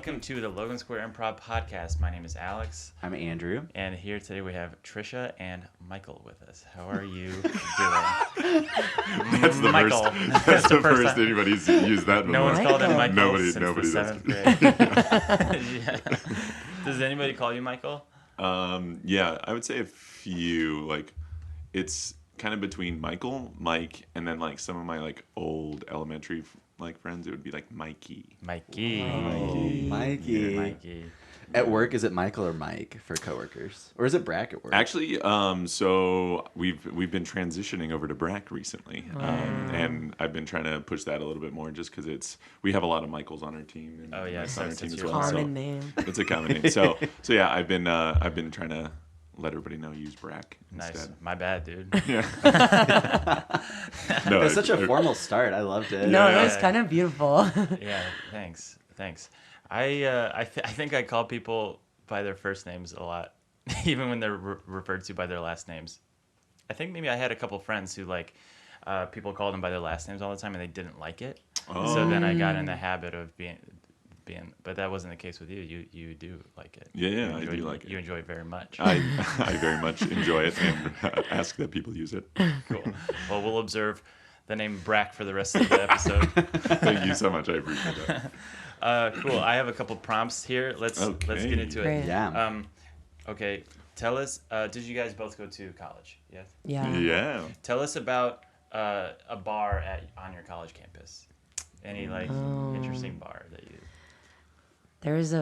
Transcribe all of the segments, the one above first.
Welcome to the Logan Square Improv Podcast. My name is Alex. I'm Andrew. And here today we have Tricia and Michael with us. How are you doing? That's the Michael. first. That's the first anybody's used that before. No one's called him Michael Nobody since the does. 7th grade. Yeah. Does anybody call you Michael? Yeah, I would say a few. Like, it's kind of between Michael, Mike, and then like some of my like old elementary like friends. It would be like Mikey. Mikey. Mikey. At work, is it Michael or Mike for coworkers, or is it Brack at work? Actually, so we've been transitioning over to Brack recently, and I've been trying to push that a little bit more, just because we have a lot of Michaels on our team. And Oh, yeah, Mike's so on our it's team a as well. common name. It's a common name. So yeah, I've been trying to let everybody know use Brack instead. Nice. My bad, dude. Yeah. It was such a formal start. I loved it. No, Yeah. it was kind of beautiful. Yeah, thanks. I think I call people by their first names a lot, even when they're referred to by their last names. I think maybe I had a couple friends who like people called them by their last names all the time and they didn't like it. So then I got in the habit of being, but that wasn't the case with you. You do like it. Yeah, I do like it. You enjoy it very much. I very much enjoy it and ask that people use it. Cool. Well, we'll observe the name Brack for the rest of the episode. Thank you so much. I appreciate that. Cool. I have a couple prompts here. Let's get into it. Great. Yeah. Okay. Tell us. Did you guys both go to college? Yes. Yeah. Yeah. Tell us about a bar on your college campus. Any like interesting bar that you? There's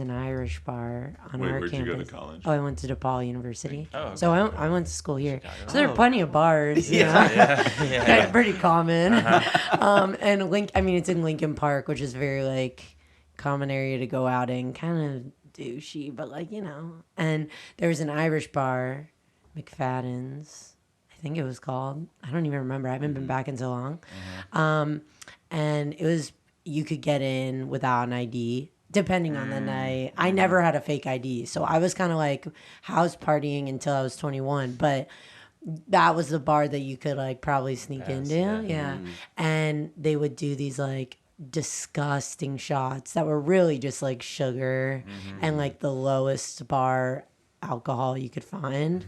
an Irish bar on Wait, our where'd campus. you go to college? Oh, I went to DePaul University. Oh, okay. So I went to school here. Chicago. So there are plenty of bars. You know? Yeah. Pretty common. And it's in Lincoln Park, which is very like common area to go out in, kind of douchey, but like, you know. And there was an Irish bar, McFadden's, I think it was called. I don't even remember. I haven't been back in so long. And it was, you could get in without an ID, depending on the night. I never had a fake ID, so I was kind of like house partying until I was 21. But that was the bar that you could like probably sneak into, yeah. And they would do these like disgusting shots that were really just like sugar and like the lowest bar alcohol you could find.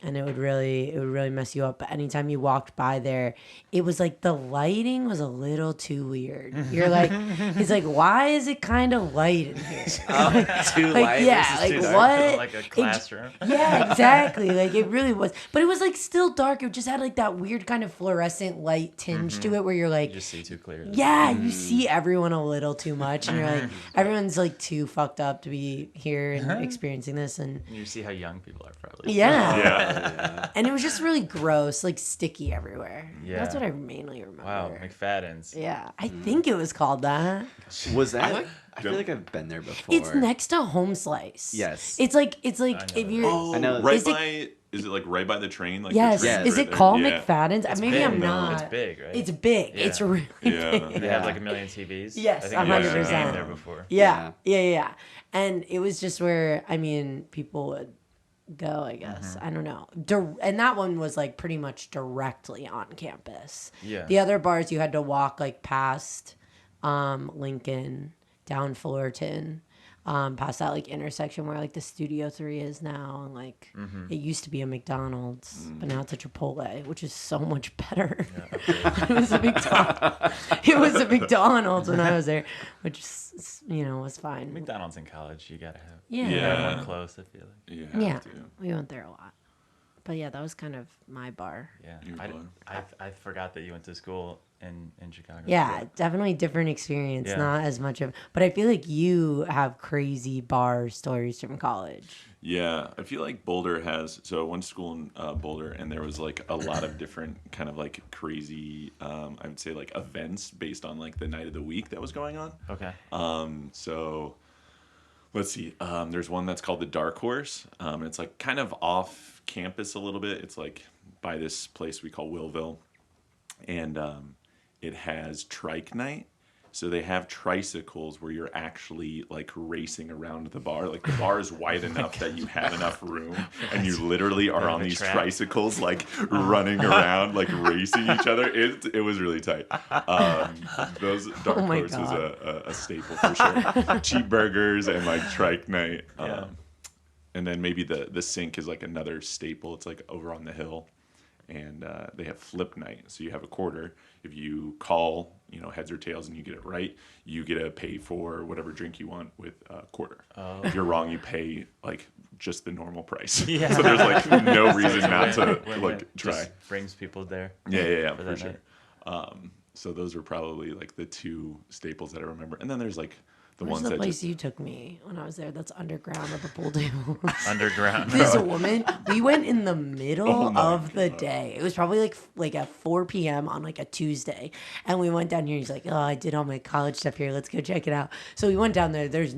And it would really mess you up. But anytime you walked by there, it was like the lighting was a little too weird. You're like, it's like, why is it kind of light in here? Too Like, light yeah, versus like too dark. what? Like a classroom. Yeah, exactly. Like it really was. But it was like still dark. It just had like that weird kind of fluorescent light tinge to it where you're like, You just see too clearly. yeah, you see everyone a little too much. And you're like, everyone's like too fucked up to be here and experiencing this. And You see how young people are probably. yeah. Yeah. And it was just really gross, like sticky everywhere. Yeah. That's what I mainly remember. Wow, McFadden's. Yeah, I think it was called that. Was that? I feel like I've been there before. It's next to Home Slice. Yes. It's like if you're. Oh, I know. right Is it- by. Is it like right by the train? Like Yes. The train Is right it there? called Yeah. McFadden's? Maybe big, I'm though. not. It's big, right? It's big. Yeah. It's really Yeah. big. They have like a million TVs. Yes, I think I've actually 100%. been there before. Yeah. And it was just where people would go, I guess. I don't know. And that one was like pretty much directly on campus. Yeah. The other bars you had to walk like past Lincoln, down Fullerton, past that like intersection where like the Studio 3 is now, and like it used to be a McDonald's, but now it's a Chipotle, which is so much better. It was a McDonald's when I was there, which was fine. McDonald's in college, you gotta have. Yeah. You have Yeah. one close, I feel like. You have Yeah, to. we went there a lot. But yeah, that was kind of my bar. Yeah. You're fun. I forgot that you went to school in Chicago. Yeah, definitely different experience. Yeah. Not as much of, but I feel like you have crazy bar stories from college. Yeah, I feel like Boulder has. So I went to school in Boulder, and there was like a lot of different kind of like crazy, I would say like events based on like the night of the week that was going on. Okay. So let's see. There's one that's called the Dark Horse. It's like kind of off campus a little bit. It's like by this place we call Willville, and it has trike night. So they have tricycles where you're actually like racing around the bar. Like the bar is wide enough that you have enough room, and you literally are on these tricycles, like running around, like racing each other. It was really tight. Those dark horse was a staple for sure. Cheap burgers and like trike night. And then maybe the sink is like another staple. It's like over on the hill. And they have flip night. So you have a quarter. If you call, heads or tails and you get it right, you get to pay for whatever drink you want with a quarter. Oh. If you're wrong, you pay like just the normal price. Yeah. So there's like no reason not to like try. Just brings people there. Yeah, for sure. So those are probably like the two staples that I remember. And then there's like Where's the place you took me when I was there? That's underground at the pool table. Underground. This woman, we went in the middle of the day. It was probably like at 4 p.m. on like a Tuesday. And we went down here. He's like, oh, I did all my college stuff here. Let's go check it out. So we went down there. There's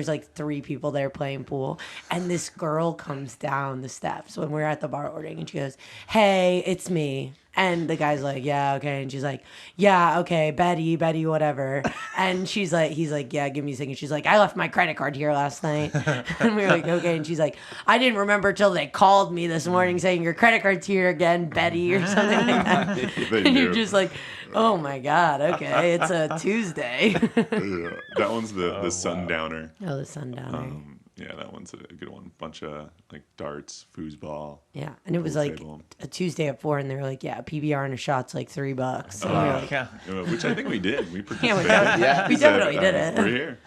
like 3 people there playing pool. And this girl comes down the steps when we're at the bar ordering. And she goes, hey, it's me. And the guy's like, yeah, okay. And she's like, yeah, okay, Betty, whatever. And he's like, yeah, give me a second. She's like, I left my credit card here last night. And we were like, okay. And she's like, I didn't remember till they called me this morning saying your credit card's here again, Betty, or something like that. And you're just like, oh my God, okay, it's a Tuesday. Yeah, that one's the sundowner. Oh, the sundowner. Yeah, that one's a good one. Bunch of like darts, foosball. Yeah, and it was like table. A Tuesday at 4, and they were like, "Yeah, PBR and a shot's like $3." And we were like, yeah. Which I think we did. We participated. We definitely did it. We're here.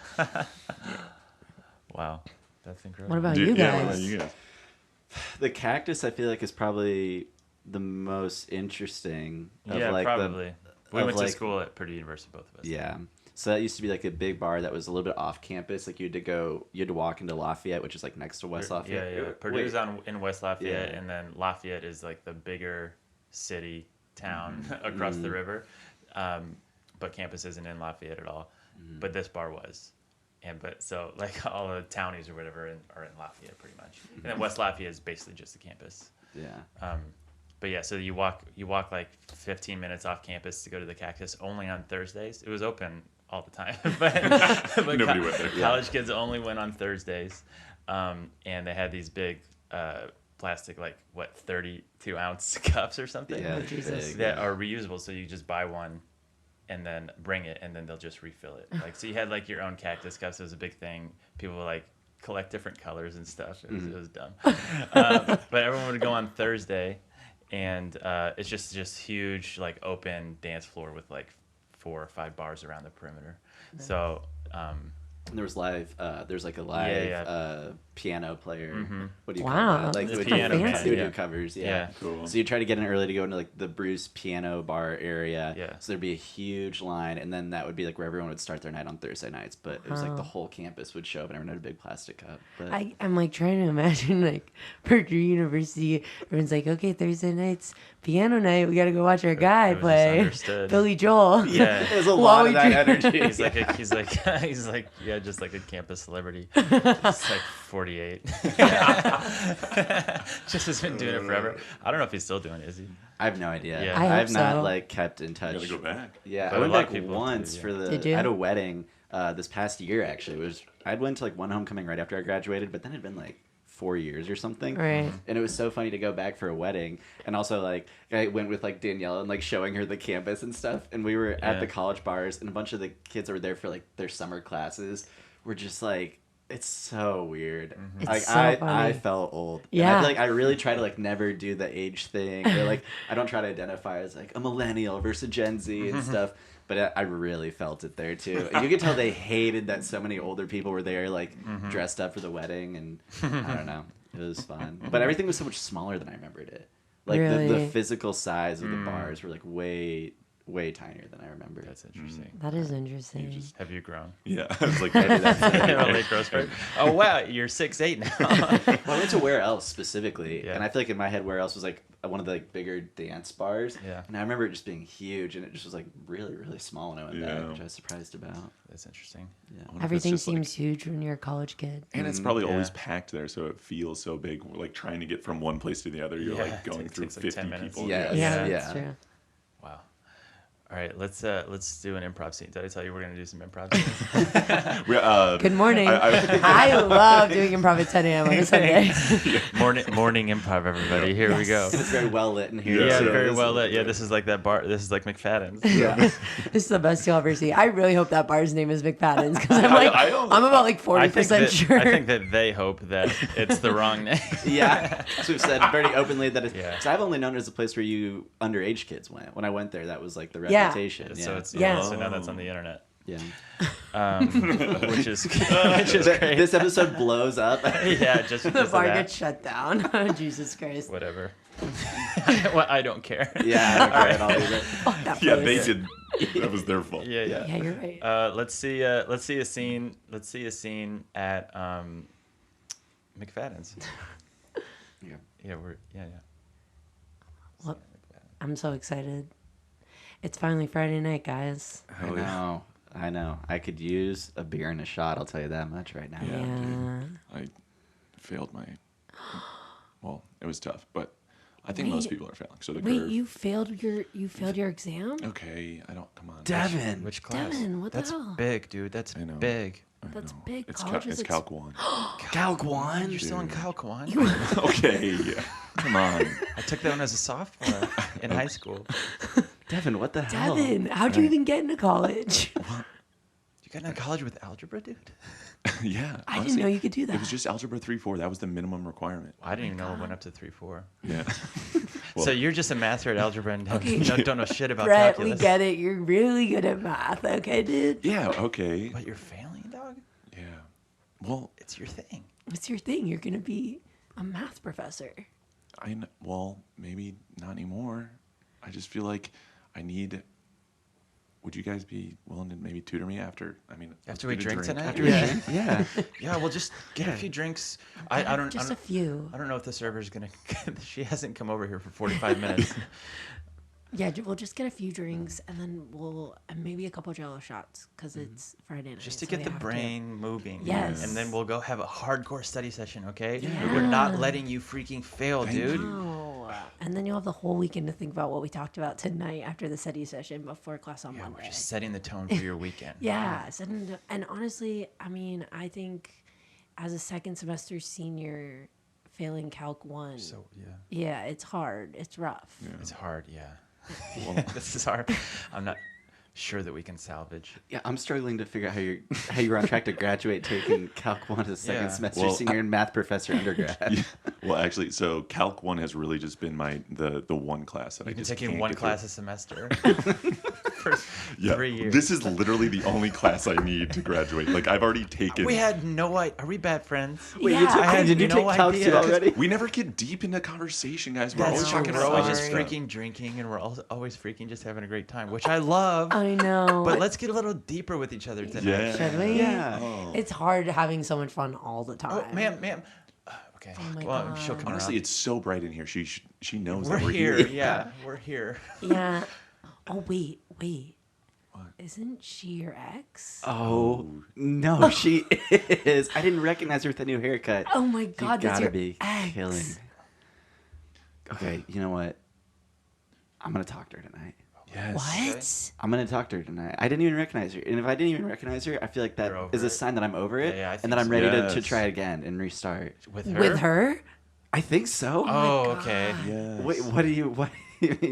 Wow, that's incredible. What about you guys? Yeah, what about you guys? The cactus, I feel like, is probably the most interesting. Probably. We went to school at Purdue University, both of us. Yeah. So that used to be like a big bar that was a little bit off campus. Like you had to walk into Lafayette, which is like next to West Lafayette. Yeah. Purdue's in West Lafayette, and then Lafayette is like the bigger city town across the river. But campus isn't in Lafayette at all. But this bar was. So like all the townies or whatever are in Lafayette pretty much. And then West Lafayette is basically just the campus. Yeah. But yeah, so you walk like 15 minutes off campus to go to the Cactus only on Thursdays. It was open all the time, but nobody went there. College kids only went on Thursdays, and they had these big plastic 32-ounce cups or something that are reusable. So you just buy one and then bring it, and then they'll just refill it. So you had like your own cactus cups. It was a big thing. People would like collect different colors and stuff. It was dumb, but everyone would go on Thursday. And it's just huge, like open dance floor with like 4 or 5 bars around the perimeter. So there was there's like a live piano player. What do you call that? Like the piano studio covers. Yeah. Cool. So you try to get in early to go into like the Bruce piano bar area. Yeah. So there'd be a huge line, and then that would be like where everyone would start their night on Thursday nights. But it was like the whole campus would show up, and everyone had a big plastic cup. But I'm like trying to imagine like Purdue University. Everyone's like, okay, Thursday nights piano night. We got to go watch our guy play Billy Joel. Yeah, there's a lot of that energy. He's like just like a campus celebrity. Just like 48. Just has been doing it forever. I don't know if he's still doing it. Is he? I have no idea. Yeah. I've not like kept in touch. You gotta go back. Yeah, but I went back once for the. Did you? I had a wedding this past year actually. I went to like one homecoming right after I graduated, but then it'd been like 4 years or something. Right. And it was so funny to go back for a wedding. And also like I went with like Danielle and like showing her the campus and stuff. And we were at the college bars, and a bunch of the kids that were there for like their summer classes were just like, it's so weird. It's like so I funny. felt old. Yeah. And I feel like I really try to like never do the age thing, or like I don't try to identify as like a millennial versus Gen Z and stuff. But I really felt it there too. And you could tell they hated that so many older people were there, like dressed up for the wedding, and I don't know. It was fun. But everything was so much smaller than I remembered it. Like Really? the physical size of the bars were like way tinier than I remember. That's interesting. That is interesting. Have you grown? Yeah, it's like Maybe that's it. Late growth spurt. Oh wow, you're 6'8" now. Well, I went to Where Else specifically, Yeah. and I feel like in my head Where Else was like one of the like bigger dance bars. Yeah. And I remember it just being huge, and it just was like really, really small when I went back, Yeah. which I was surprised about. That's interesting. Yeah. I wonder if it's Everything just, like- seems huge when you're a college kid. And it's probably always Yeah. packed there, so it feels so big. We're like trying to get from one place to the other. You're Yeah, like going it through takes, like, 50 10 minutes. people. Yeah. Yeah, Yeah. that's true. Wow. All right, let's do an improv scene. Did I tell you we're gonna do some improv scenes? Good morning. I love doing improv at 10 a.m. on a Sunday. morning improv, everybody. Here we go. It's very well lit in here. Yeah, too. very This well is lit. Yeah, great. this is like that bar. This is like McFadden's. Yeah. This is the best you'll ever see. I really hope that bar's name is McFadden's because I'm like, I'm about like 40% sure. I think that they hope that it's the wrong name. Yeah, so we've said very openly that it's. Yeah. So I've only known it as a place where you underage kids went. When I went there, that was like the Yeah. reputation. So it's Yeah. so now that's on the internet, yeah. which is great. This episode blows up. Yeah, just The because bar of that. gets shut down. Jesus Christ. Whatever. Well, I don't care. Yeah, okay, I'll leave it. Fuck that Yeah, they place. did. That was their fault. Yeah. Yeah, you're right. Let's see a scene. Let's see a scene at McFadden's. Yeah. Yeah, yeah. Well, I'm so excited. It's finally Friday night, guys. I know. I could use a beer and a shot. I'll tell you that much right now. Yeah, Yeah. dude. I failed my. Well, it was tough, but I think most people are failing. So the Wait, curve. you failed your exam? Okay, I don't. Come on. Devin. Which class? Devin, what the That's hell? big, dude. That's I know. big. I That's know. big. It's College is it's Calc 1. Calc 1? You're still in Calc 1? Okay, come on. I took that one as a sophomore in high school. Devin, what the hell? Devin, how'd you even get into college? You got into college with algebra, dude? Yeah. I didn't honestly, know you could do that. It was just algebra 3-4. That was the minimum requirement. I didn't even know it went up to 3-4. Yeah. So you're just a master at algebra and Okay. don't know shit about Brett, calculus. we get it. You're really good at math, okay, dude? Yeah. Okay. But you're failing, dog? Yeah. Well, It's your thing. What's your thing? You're gonna be a math professor. well, maybe not anymore. I just feel like I need. Would you guys be willing to maybe tutor me after? After we drink tonight? After we drink? Yeah. Yeah, we'll just get a few drinks. I don't Just I a don't, few. I don't know if the server's gonna. She hasn't come over here for 45 minutes. Yeah, we'll just get a few drinks and then and maybe a couple Jello shots because it's Friday night. Just to so get we the have brain moving. Yes. And then we'll go have a hardcore study session, okay? Yeah. We're not letting you freaking fail, Thank dude. you. Oh, and then you'll have the whole weekend to think about what we talked about tonight after the study session before class on Yeah, Monday. we're just setting the tone for your weekend. Yeah, and honestly, I think as a second semester senior, failing Calc 1, So, yeah. yeah, it's hard. It's rough. It's hard, yeah. This is hard. I'm not sure that we can salvage. Yeah, I'm struggling to figure out how you were on track to graduate taking Calc 1 as a second Yeah. semester Well, senior and math professor undergrad. Yeah. Well, actually, so Calc 1 has really just been the one class that You've I been just taking can't one get class through. a semester for Yeah, 3 years. this is literally the only class I need to graduate. Like I've already taken. We had no idea. Are we bad friends? Wait, Yeah. you took, I had did you no take Calc 2 idea. already? We never get deep into conversation, guys. We're That's always true. talking We're about always other just stuff. freaking drinking, and we're always freaking just having a great time, which I love. I know. But let's get a little deeper with each other tonight. Yeah. Should we? Yeah. Oh. It's hard having so much fun all the time. Oh, ma'am. Okay. Oh my Well, God. she'll come Honestly, around. it's so bright in here. She knows We're that we're here. here. Yeah, we're here. Yeah. Oh wait. What? Isn't she your ex? Oh, no, she is. I didn't recognize her with the new haircut. Oh my God, you that's gotta your be ex. killing me. Okay, you know what? I'm going to talk to her tonight. Yes. What? I'm going to talk to her tonight. I didn't even recognize her. And if I didn't even recognize her, I feel like that You're over is a it. sign that I'm over it Yeah, I and think that I'm so. ready to Yes. try again and restart. With her. With her? I think so. Oh, okay. Yes. Wait, what do you mean?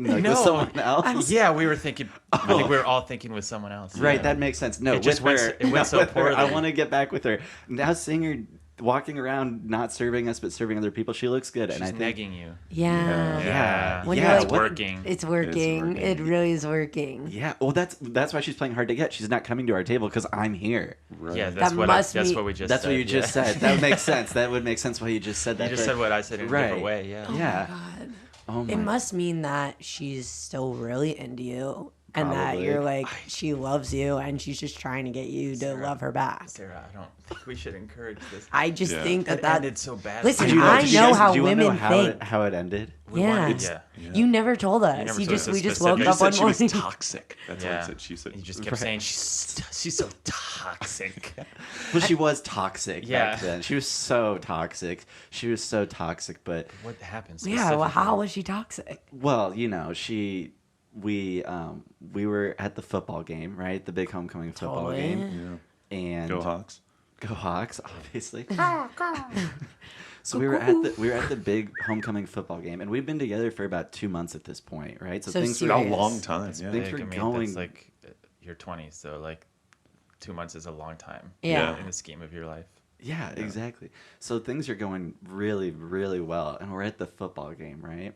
Like No, with someone else? Yeah, we were thinking. I think we were all thinking with someone else. Right, Yeah. that makes sense. No, It just with her. went- it went so with her. I poorly. want to get back with her. Now seeing her walking around, not serving us, but serving other people, she looks good. She's and I think, negging you. Yeah. Yeah. When Yeah, you're it's like, working. It's working. working. It really is working. yeah. Well, that's why she's playing hard to get. She's not coming to our table because I'm here. Right. Yeah, that's That what must that's be- what we just. That's said. what you just yeah. said. That would make sense. That would make sense why you just said that. You just but- said what I said in a Right. different way. Yeah. Oh Yeah. my God. Oh my. It must mean that she's still really into you and that Probably. you're like, she loves you and she's just trying to get you to Sarah. love her back. Sarah, I don't think we should encourage this. I just Yeah. think That that ended so badly. Listen, Did you I did you know guys- how do you wanna know women how think. how it ended. We Yeah. wanted- It's- yeah. yeah. You never told us. never You told just us we just specifics. woke You up said one she was morning. toxic. That's what Yeah. I said. She said. You just kept saying she's so toxic. Well, she was toxic Yeah. back then. She was so toxic. She was so toxic, but What happened? Yeah, well, how specifically? was she toxic? well, you know, she we were at the football game, right? The big homecoming football Totally. game. Yeah. And Go Hawks. Go Hawks, obviously. So we were at the big homecoming football game, and we've been together for about 2 months at this point, right? So things serious. A long time. Yeah. Things Like, were I mean, going. that's like your 20s, so like 2 months is a long time. Yeah. In the scheme of your life. Yeah, exactly. So things are going really, really well, and we're at the football game, right?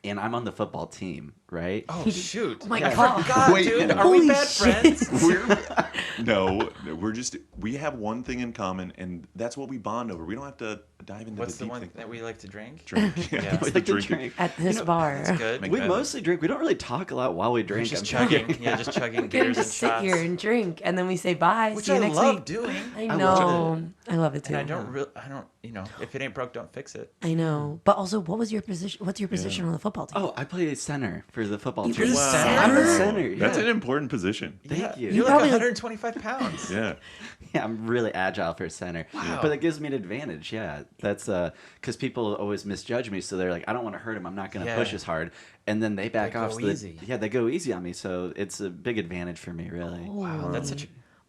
And I'm on the football team, right? Oh shoot! Oh my Yeah. God. God, Wait, dude, are holy we bad shit. friends? No, we have one thing in common, and that's what we bond over. We don't have to dive into What's the the deep one thing. that we like to drink? Drink. Yeah. It's We the like to drinking. drink. At this bar. That's good. Make We bad- mostly drink. We don't really talk a lot while we drink. Just I'm chugging. telling you. Yeah, just chugging We can beers and just sit shots. here and drink, and then we say bye. Which See you I next love week. doing. I I know. love I love it too. And I don't, if it ain't broke, don't fix it. I know. But also, what's your position on the football team? Oh, I play center for the football You team. play Wow. center? I'm a center. Yeah. That's an important position. Thank you. You're like probably- 125 pounds. Yeah. Yeah, I'm really agile for center. Wow. But it gives me an advantage. Yeah, that's because people always misjudge me, so they're like, I don't want to hurt him. I'm not going to Yeah. push as hard, and then they back They off. go So easy. yeah, they go easy on me. So it's a big advantage for me, really. Wow, that's such a.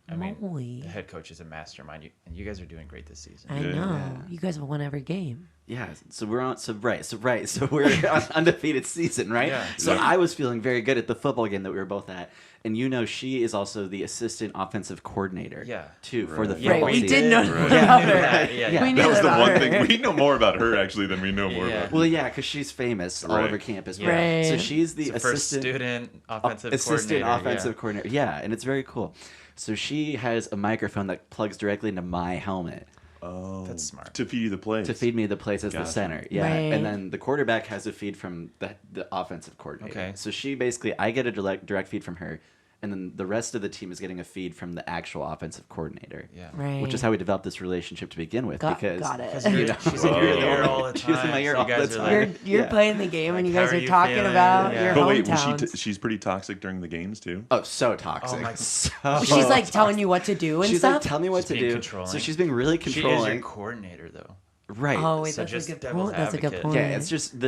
I mean, Moly. the head coach is a mastermind, and you guys are doing great this season. I Yeah. know. Yeah. You guys have won every game. Yeah, so we're on. So we're on undefeated season, right? Yeah. So Yeah. I was feeling very good at the football game that we were both at, and she is also the assistant offensive coordinator. Yeah. Too for the Right. Yeah, football Right, we team. did know Right. that about her. Yeah, yeah, yeah. We knew That was that the about one her. thing we know more about her actually than we know more Yeah. about. Well, yeah, because she's famous all Right. over campus. Yeah. Right. So Right. she's the It's the first assistant student offensive assistant coordinator. offensive coordinator. Yeah, and it's very cool. So she has a microphone that plugs directly into my helmet Oh, That's smart. To feed you the plays. to feed me the plays as the Gotcha. center. Yeah, Right. and then the quarterback has a feed from the offensive coordinator. Okay. So she basically, I get a direct feed from her, and then the rest of the team is getting a feed from the actual offensive coordinator. Yeah. Right. Which is how we developed this relationship to begin with. Got because it. Because she's in your ear all the time. She's in my ear so all you guys the are time. like, You're Yeah. playing the game and you Like, guys how are are you talking feeling? about Yeah. your But wait, was hometowns. she's pretty toxic during the games too? Oh, so toxic. Oh my- So She's like telling you what to do and she's stuff. like, tell me what She's to being do. controlling. So she's being really she is controlling. your coordinator, though. Right. Oh wait, So that's just a good devil's point. That's a good advocate. point. Yeah, it's just How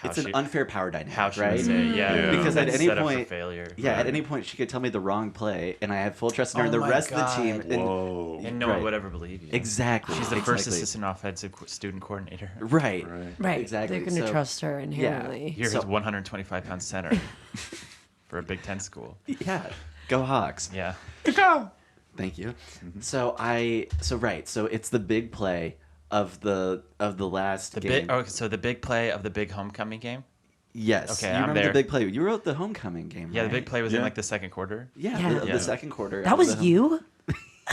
it's an she- unfair power dynamic, How she right? would say, yeah. Yeah. Because at that's any set up for point, failure. yeah, at Right. any point she could tell me the wrong play, and I have full trust in her. Oh And the my rest of the God. team, and, Whoa. And no one Right. would ever believe you. exactly, She's the first exactly. assistant offensive student coordinator. Right. Right. right. exactly. They're going to So- trust her inherently. You're So- his 125-pound center for a Big Ten school. Yeah. Go Hawks. Yeah. Thank you. So it's the big play of the last The game. big. Oh, so the big play of the big homecoming game. Yes. Okay, you I'm remember there. the big play? You wrote the homecoming game. Yeah, the right? big play was in Yeah. like the second quarter. Yeah, Yeah. The Yeah. second quarter. That of was the- you?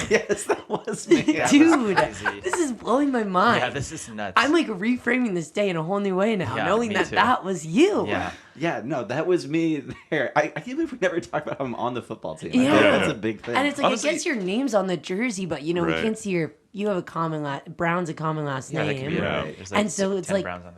Yes, that was me. Dude, crazy. this is blowing my mind. Yeah, this is nuts. I'm like reframing this day in a whole new way now, Yeah, knowing me that too. that was you. Yeah. Yeah, no, that was me there. I can't believe we never talked about how I'm on the football team. I Yeah. feel like Yeah. that's a big thing. And it's like Honestly- it gets your names on the jersey, but you know we Right. can't see you have a common Brown's a common last Yeah, that name. could be Right. right. There's like And so it's 10 like- Browns on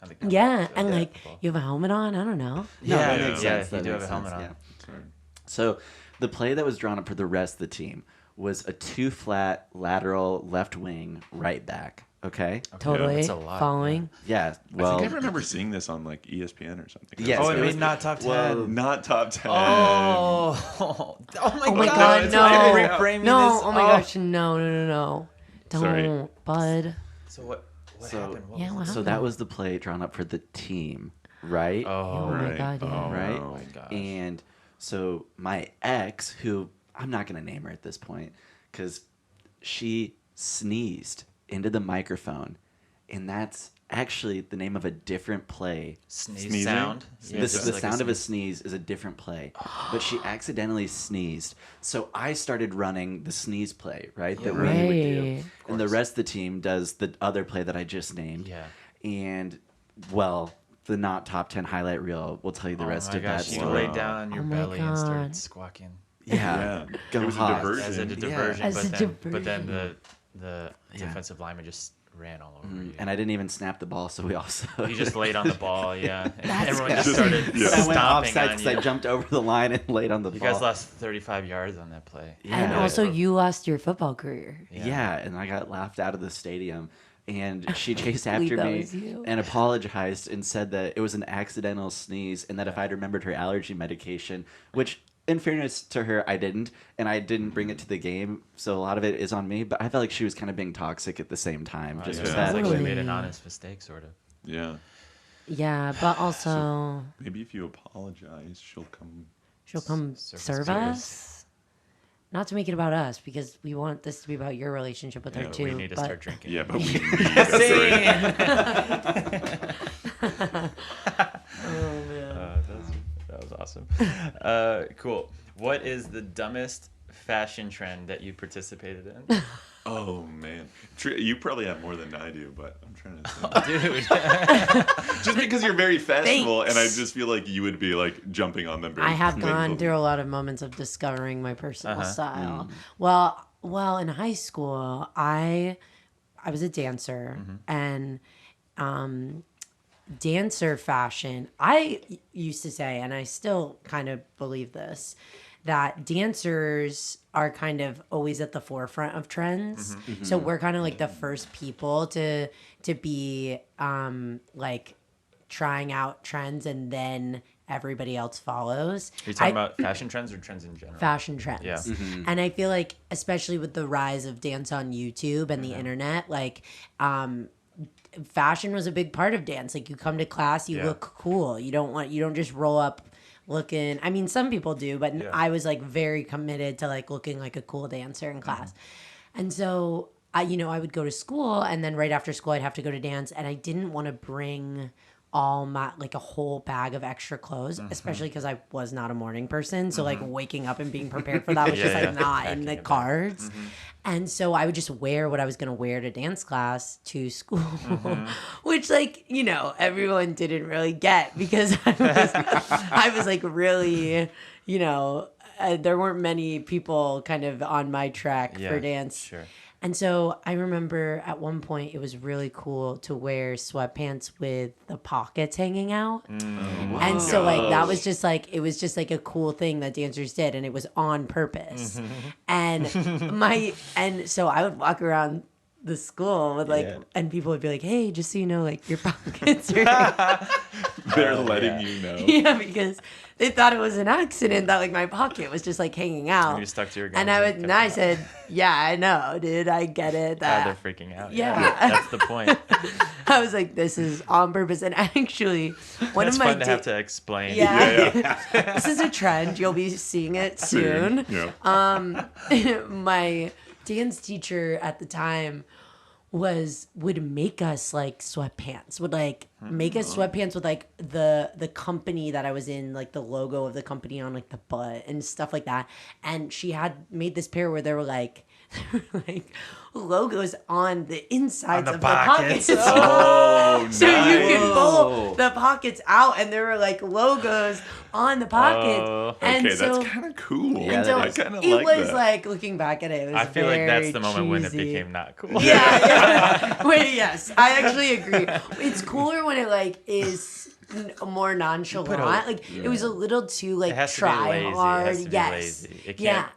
the Yeah, so and yeah, like football. you have a helmet on. I don't know. No, Yeah, that yeah, makes yeah, sense. you That do have makes a helmet sense, on. yeah. Sorry. So the play that was drawn up for the rest of the team was a 2-flat lateral left wing right back. Okay. Totally that's a lot, following. Yeah. I Well. think I remember seeing this on like ESPN or something. Yes, Oh, it it was- made not top 10. well, Not top 10. Oh, Oh my God! god, it's no. like reframing No, this. oh my gosh, no. Don't, Sorry. bud. So what So- happened? What Yeah, was what it? So that was the play drawn up for the team, right? Oh my Right. God, yeah. Oh, Right? Oh my gosh. And so my ex, who I'm not going to name her at this point, because she sneezed into the microphone, and that's actually the name of a different play. Sneeze Sneezing? sound. Yeah, The just the like sound of a sneeze. sneeze is a different play, but she accidentally sneezed. So I started running the sneeze play, right? That we would do. Right. And the rest of the team does the other play that I just named. Yeah. And, well, the not top 10 highlight reel will tell you the Oh rest my of that gosh, you story. laid down on your Oh my belly and started God. squawking. Yeah. Yeah. Go It was a Hawks. diversion. As a diversion, As but, a then, but diversion. then the Yeah. defensive lineman just ran all over you. And I didn't even snap the ball, so we also. You just laid on the ball, yeah. And That's everyone good. just started Yeah. I went stomping offside on because I you. jumped over the line and laid on the You ball. guys lost 35 yards on that play. Yeah. And also, you lost your football career. Yeah. And I got laughed out of the stadium. and she chased believe after that me was you. and apologized and said that it was an accidental sneeze and that if I'd remembered her allergy medication, which in fairness to her, I didn't, and I didn't bring it to the game, so a lot of it is on me, but I felt like she was kind of being toxic at the same time. Just It with sounds that. like she Totally. made an honest mistake, sort of. Yeah. Yeah, but also Maybe if you apologize, she'll come. she'll come Service serve cheers. us. Not to make it about us, because we want this to be about your relationship with her Yeah, too. We need to but start drinking. Yeah, but we need a drink. That was awesome. Cool. What is the dumbest fashion trend that you participated in? Oh man, you probably have more than I do, but I'm trying to think. Dude. Just because you're very fashionable, and I Thanks. just feel like you would be like jumping on them. Very I have gone quickly. through a lot of moments of discovering my personal Uh-huh. style. Well, in high school, I was a dancer, and dancer fashion. I used to say, and I still kind of believe this, that dancers are kind of always at the forefront of trends. So we're kind of like the first people to be like trying out trends, and then everybody else follows. Are you talking about fashion trends or trends in general? Fashion trends. Yeah. And I feel like, especially with the rise of dance on YouTube and the internet, like fashion was a big part of dance. Like, you come to class, you Yeah. look cool. You don't just roll up looking, I mean, some people do, but Yeah. I was like very committed to like looking like a cool dancer in class. And so I would go to school, and then right after school I'd have to go to dance, and I didn't want to bring all my like a whole bag of extra clothes, especially because I was not a morning person. So like waking up and being prepared for that was just like not in the cards. And so I would just wear what I was going to wear to dance class to school, which like, everyone didn't really get, because I was like really, there weren't many people kind of on my track for dance. Sure. And so I remember at one point it was really cool to wear sweatpants with the pockets hanging out. And so like that was just like, it was just like a cool thing that dancers did, and it was on purpose. And so I would walk around the school with like, and people would be like, hey, just so you know, like your pockets are They're letting you know. yeah, because they thought it was an accident that like my pocket was just like hanging out. And you stuck to your guns. And I said, yeah, I know, dude. I get it. they're That freaking out. Yeah. That's the point. I was like, this is on purpose. And actually, one It's of my fun to have to explain. yeah, this is a trend. You'll be seeing it soon. Yeah. My dance teacher at the time would make us like sweatpants, would like make us sweatpants with like the company that I was in, like the logo of the company on like the butt and stuff like that. And she had made this pair where there were like logos on the insides On the of pockets. the pockets. Oh, So you nice. can pull the pockets out, and there were like logos on the pockets. Oh. And Okay, so, that's kind of cool. Yeah, and so I kind of it like was that. like, looking back at it, it was I feel like that's very the moment when it cheesy. became not cool. Yeah. Wait, yes, I actually agree. It's cooler when it like is more nonchalant. Like it was a little too like It has to try be lazy. hard. It has to be yes. lazy. It Yeah. can't.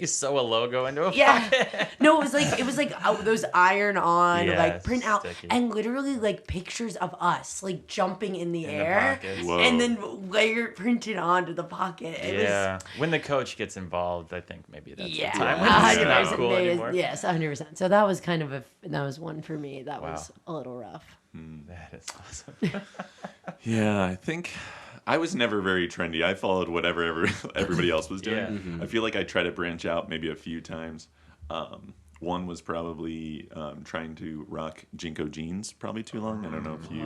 You sew a logo into a Yeah. pocket. No, it was like those iron on Yeah, like print out, sticky. and literally like pictures of us like jumping in the In the air, pockets. Whoa. and then layer printed onto the pocket. It Yeah. When the coach gets involved, I think maybe that's Yeah, the time when it's not 100%. cool anymore. Yes, 100%. So that was kind of that was one for me. That Wow. was a little rough. That is awesome. Yeah, I think I was never very trendy. I followed whatever everybody else was doing. Yeah. I feel like I tried to branch out maybe a few times. One was probably trying to rock Jinko Jeans probably too long. I don't know if you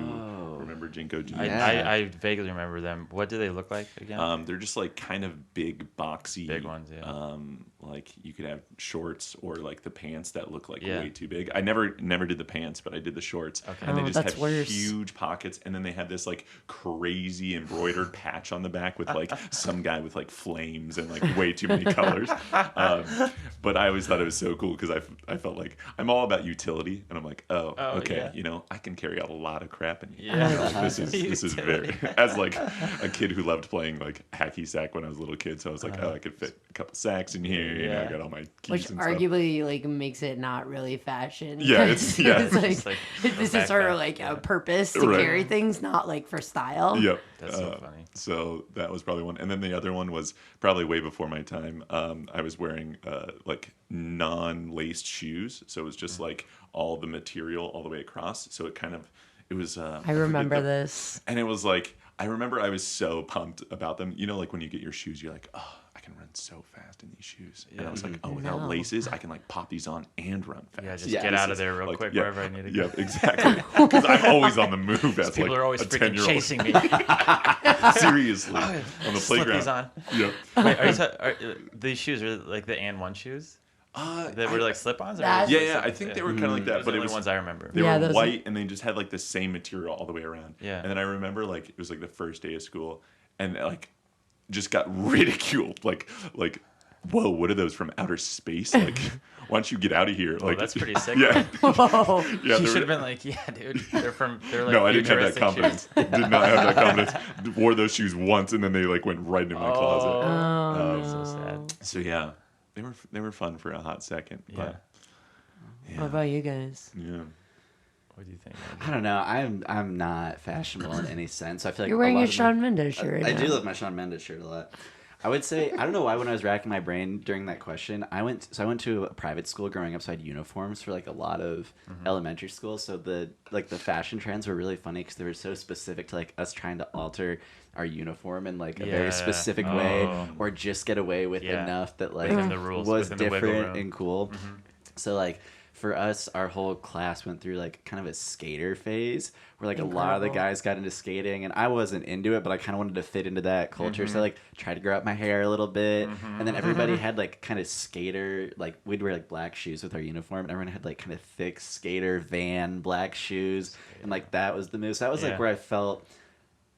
remember Jinko Jeans. I vaguely remember them. What do they look like again? They're just like kind of big, boxy. Big ones, yeah. Like you could have shorts or like the pants that look like Yeah. way too big. I never did the pants, but I did the shorts. Okay. And they Oh, just that's have worse. huge pockets, and then they have this like crazy embroidered patch on the back with like some guy with like flames and like way too many colors. But I always thought it was so cool because I felt like I'm all about utility, and I'm like, okay, yeah. I can carry out a lot of crap, and Yeah. this is very as like a kid who loved playing like hacky sack when I was a little kid. So I was like, I could fit a couple sacks in here Brackney, and I got all my keys Which and stuff. arguably like makes it not really fashion. Yeah, it's it's like this is sort of like a purpose to Right. carry things, not like for style. Yep. That's so funny. So that was probably one. And then the other one was probably way before my time. I was wearing like non-laced shoes. So it was just like all the material all the way across. So it was. I remember this. And it was like, I remember I was so pumped about them. You know, like when you get your shoes, you're like, oh, I can run so fast in these shoes. And I was like, oh, without No. laces, I can like pop these on and run fast. Yeah, just Yeah, get this out of is, there real Like, quick yeah, wherever I need to go. Yeah, exactly. Because I'm always on the move as People like are always a freaking 10-year-old. chasing me. Seriously. On the Slip playground. these on. Yep. Wait, these shoes are like the and one shoes that were like slip-ons. Or That's- Yeah, yeah, I think they were kind of like that, Those but are the it only was ones I remember. they Yeah, were those- white and they just had like the same material all the way around. Yeah. And then I remember like it was like the first day of school and like just got ridiculed. Like whoa, what are those from outer space? Like why don't you get out of here? Oh, Like that's pretty sick. Yeah. Whoa. Yeah, You they should were- have been like, yeah, dude. They're like no, I didn't have that futuristic confidence. shoes. Did not have that confidence. Wore those shoes once and then they like went right into my closet. Oh, so sad. So yeah, they were fun for a hot second. Yeah. But, What about you guys? yeah. What do you think? I don't know. I'm not fashionable in any sense. I feel like You're wearing a lot your of Shawn Mendes shirt right I do now. love my Shawn Mendes shirt a lot. I would say I don't know why when I was racking my brain during that question I went to a private school growing up, so I had uniforms for like a lot of elementary school. So the fashion trends were really funny because they were so specific to like us trying to alter our uniform in like a very Yeah. specific way, Oh. or just get away with Yeah. enough that like Within the rules, was within the wiggle different room. and cool. So like for us, our whole class went through like kind of a skater phase where like a lot of the Incredible. guys got into skating, and I wasn't into it, but I kind of wanted to fit into that culture. So I like tried to grow out my hair a little bit, and then everybody had like kind of skater, like we'd wear like black shoes with our uniform, and everyone had like kind of thick skater Van black shoes, and like that was the move. So that was Yeah. like where I felt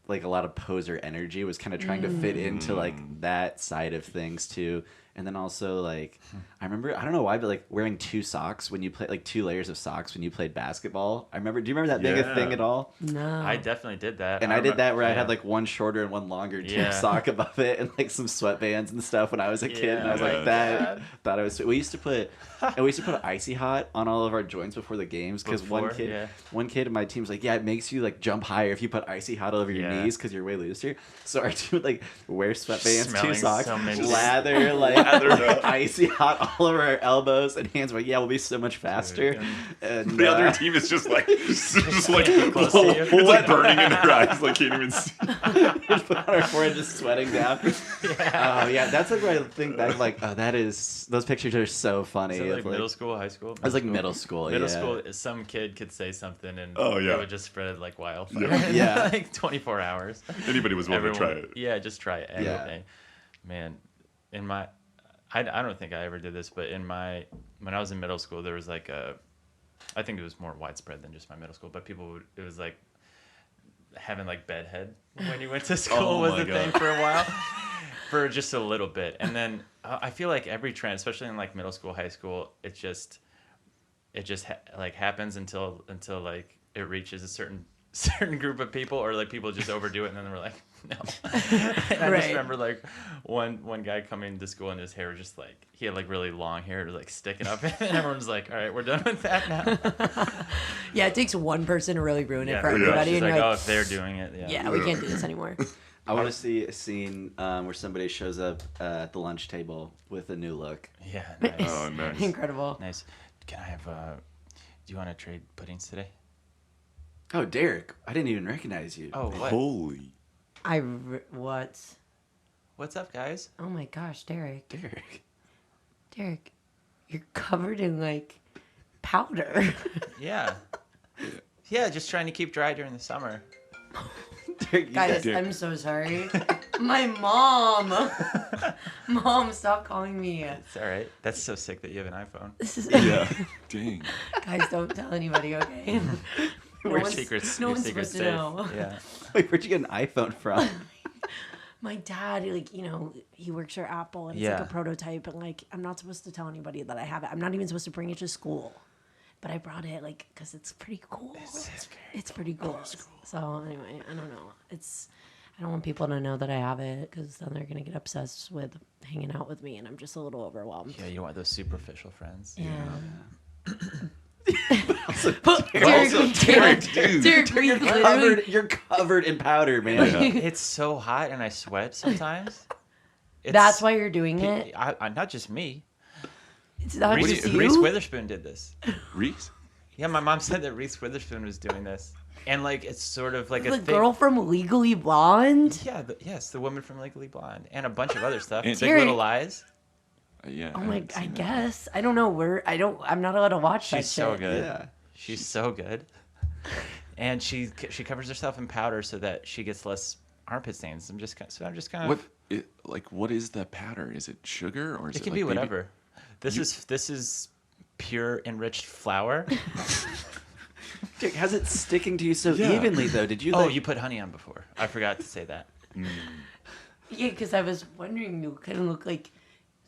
like a lot of poser energy was kind of trying to fit into like that side of things too. And then also like I remember, I don't know why, but like wearing two socks when you play, like 2 layers of socks when you played basketball. I remember, do you remember that being a Yeah. thing at all? No. I definitely did that. And I did that where I yeah. had like one shorter and one longer Yeah. sock above it, and like some sweatbands and stuff when I was a kid. And I was Yeah. like, that God. thought I was. We used to put icy hot on all of our joints before the games because Before, yeah. one kid in my team was like, yeah, it makes you like jump higher if you put icy hot all over your Yeah. knees because you're way looser. So our team would like wear sweatbands, 2 Smelling socks, so minty. lather like icy hot all over our elbows, and hands were like, yeah, we'll be so much faster. Dude, And The other team is just like just like Close to you. it's like burning in their eyes, like can't even see. just put on our forehead, just sweating down. Oh yeah, that's like where I think back, like, oh, those pictures are so funny. Is it like It's middle school, high school? It was like middle school. Middle yeah. school, some kid could say something and Oh, yeah. it would just spread like wildfire. Yeah. in, Yeah. like 24 hours. Anybody was willing to try Everyone- it. Yeah, just try anything. Yeah. Man, in my, I don't think I ever did this, but when I was in middle school, there was like I think it was more widespread than just my middle school, but it was like having like bedhead when you went to school Oh was my the thing God. for a while. For just a little bit. And then I feel like every trend, especially in like middle school, high school, it just like happens until like it reaches a certain group of people, or like people just overdo it and then we're like, no. And I Right. just remember like one guy coming to school and his hair was just like, he had like really long hair, it was like sticking up, and everyone's like, all right, we're done with that now. Yeah, it takes one person to really ruin it for Yeah. everybody. She's And like, you're oh, like, if they're doing it, yeah. yeah, we can't do this anymore. I want to see a scene where somebody shows up at the lunch table with a new look. Yeah, nice. Oh, nice. Incredible. Nice. Can I have do you want to trade puddings today? Oh, Derek, I didn't even recognize you. Oh, what? Holy. What? What's up, guys? Oh my gosh, Derek. Derek. You're covered in like powder. Yeah. Yeah, just trying to keep dry during the summer. Derek, you Guys, Derek. I'm so sorry. My mom. Mom, stop calling me. It's all right. That's so sick that you have an iPhone. This is Yeah. Dang. Guys, don't tell anybody, okay? No Your one's- secret's no your one's secret's supposed to safe. know. Yeah. Wait, where'd you get an iPhone from? My dad, like, he works for Apple and it's Yeah. like a prototype, and like, I'm not supposed to tell anybody that I have it. I'm not even supposed to bring it to school. But I brought it, like, because it's pretty cool. It's pretty cool. So, anyway, I don't know. I don't want people to know that I have it because then they're gonna get obsessed with hanging out with me, and I'm just a little overwhelmed. Yeah, you want those superficial friends. Yeah. Derek, dude, Derek, you're covered in powder, man. It's so hot and I sweat sometimes. That's why you're doing it. Not just me. It's not just you. Reese Witherspoon did this. Reese? Yeah, my mom said that Reese Witherspoon was doing this, and like it's sort of like The a girl from Legally Blonde. Yeah, yes, the woman from Legally Blonde, and a bunch of other stuff. Big Derek. Little Lies. Yeah. Oh my! I guess I don't know. I'm not allowed to watch that She's so shit. good. Yeah. She's so good. And she covers herself in powder so that she gets less armpit stains. I'm just kind of. What is the powder? Is it sugar or is It it can like be whatever. This is pure enriched flour. Dude, how's it sticking to you so Yeah. evenly though? Did you? Oh, Like... you put honey on before. I forgot to say that. Yeah, because I was wondering, you kind of look like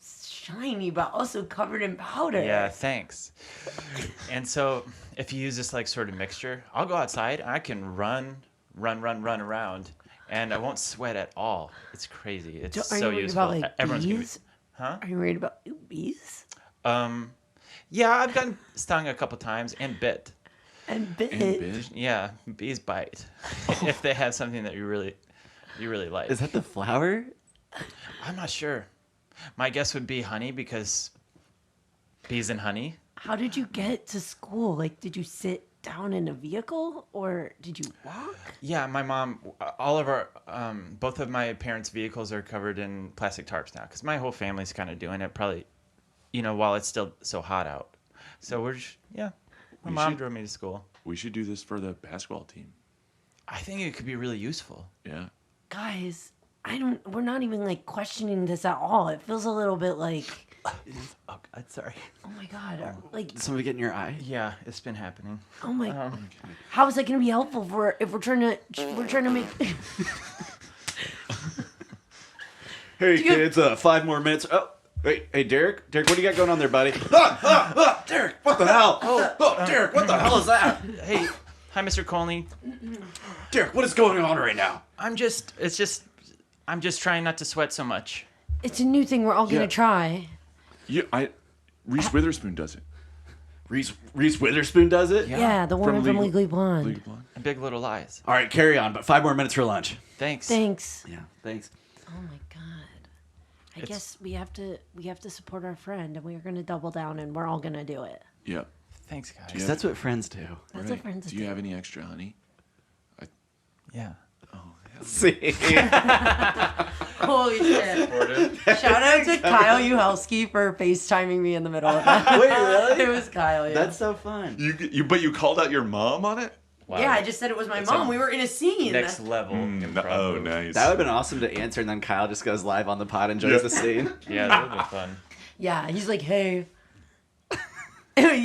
shiny, but also covered in powder. Yeah, thanks. And so if you use this like sort of mixture, I'll go outside and I can run around, and I won't sweat at all. It's crazy. It's Are you so worried useful. about like Everyone's gonna be, bees? huh? Are you worried about bees? Yeah, I've gotten stung a couple times and bit. And bit. And bit? Yeah, bees bite if they have something that you really like. Is that the flower? I'm not sure. My guess would be honey because bees and honey. How did you get to school? Like, did you sit down in a vehicle or did you walk? Yeah, my mom, both of my parents' vehicles are covered in plastic tarps now because my whole family's kind of doing it probably, while it's still so hot out. So we're just, my mom drove me to school. We should do this for the basketball team. I think it could be really useful. Yeah. Guys, we're not even like questioning this at all. It feels a little bit like, Oh, God, sorry. oh my God, like, Did somebody get in your eye? Yeah, it's been happening. oh my, how is that going to be helpful if we're trying to make, Hey kids, 5 more minutes. Oh, wait, hey Derek, what do you got going on there, buddy? Derek, what the hell? Derek, what the hell is that? Hey, hi, Mr. Colney. Derek, what is going on right now? I'm just trying not to sweat so much. it's a new thing we're all going to Yeah. try. Yeah, Reese Witherspoon does it. Reese Witherspoon does it? Yeah, the woman from Legally Blonde. Legally Blonde. And Big Little Lies. All right, carry on, but 5 more minutes for lunch. Thanks. Thanks. Yeah, thanks. Oh my God. I guess we have to support our friend, and we're going to double down, and we're all going to do it. Yeah. Thanks, guys. Yeah. That's what friends do. That's what friends Do you have any extra honey? Yeah. See? Holy shit. Shout out to Kyle Uhelski for FaceTiming me in the middle of that. Wait, really? It was Kyle, yeah. That's so fun. But you called out your mom on it? Wow. Yeah, I just said it was my That's mom. a We were in a scene. Next level. improv Oh, move. nice. That would have been awesome to answer, and then Kyle just goes live on the pod and joins the scene. Yeah, that would have been fun. Yeah, he's like, hey.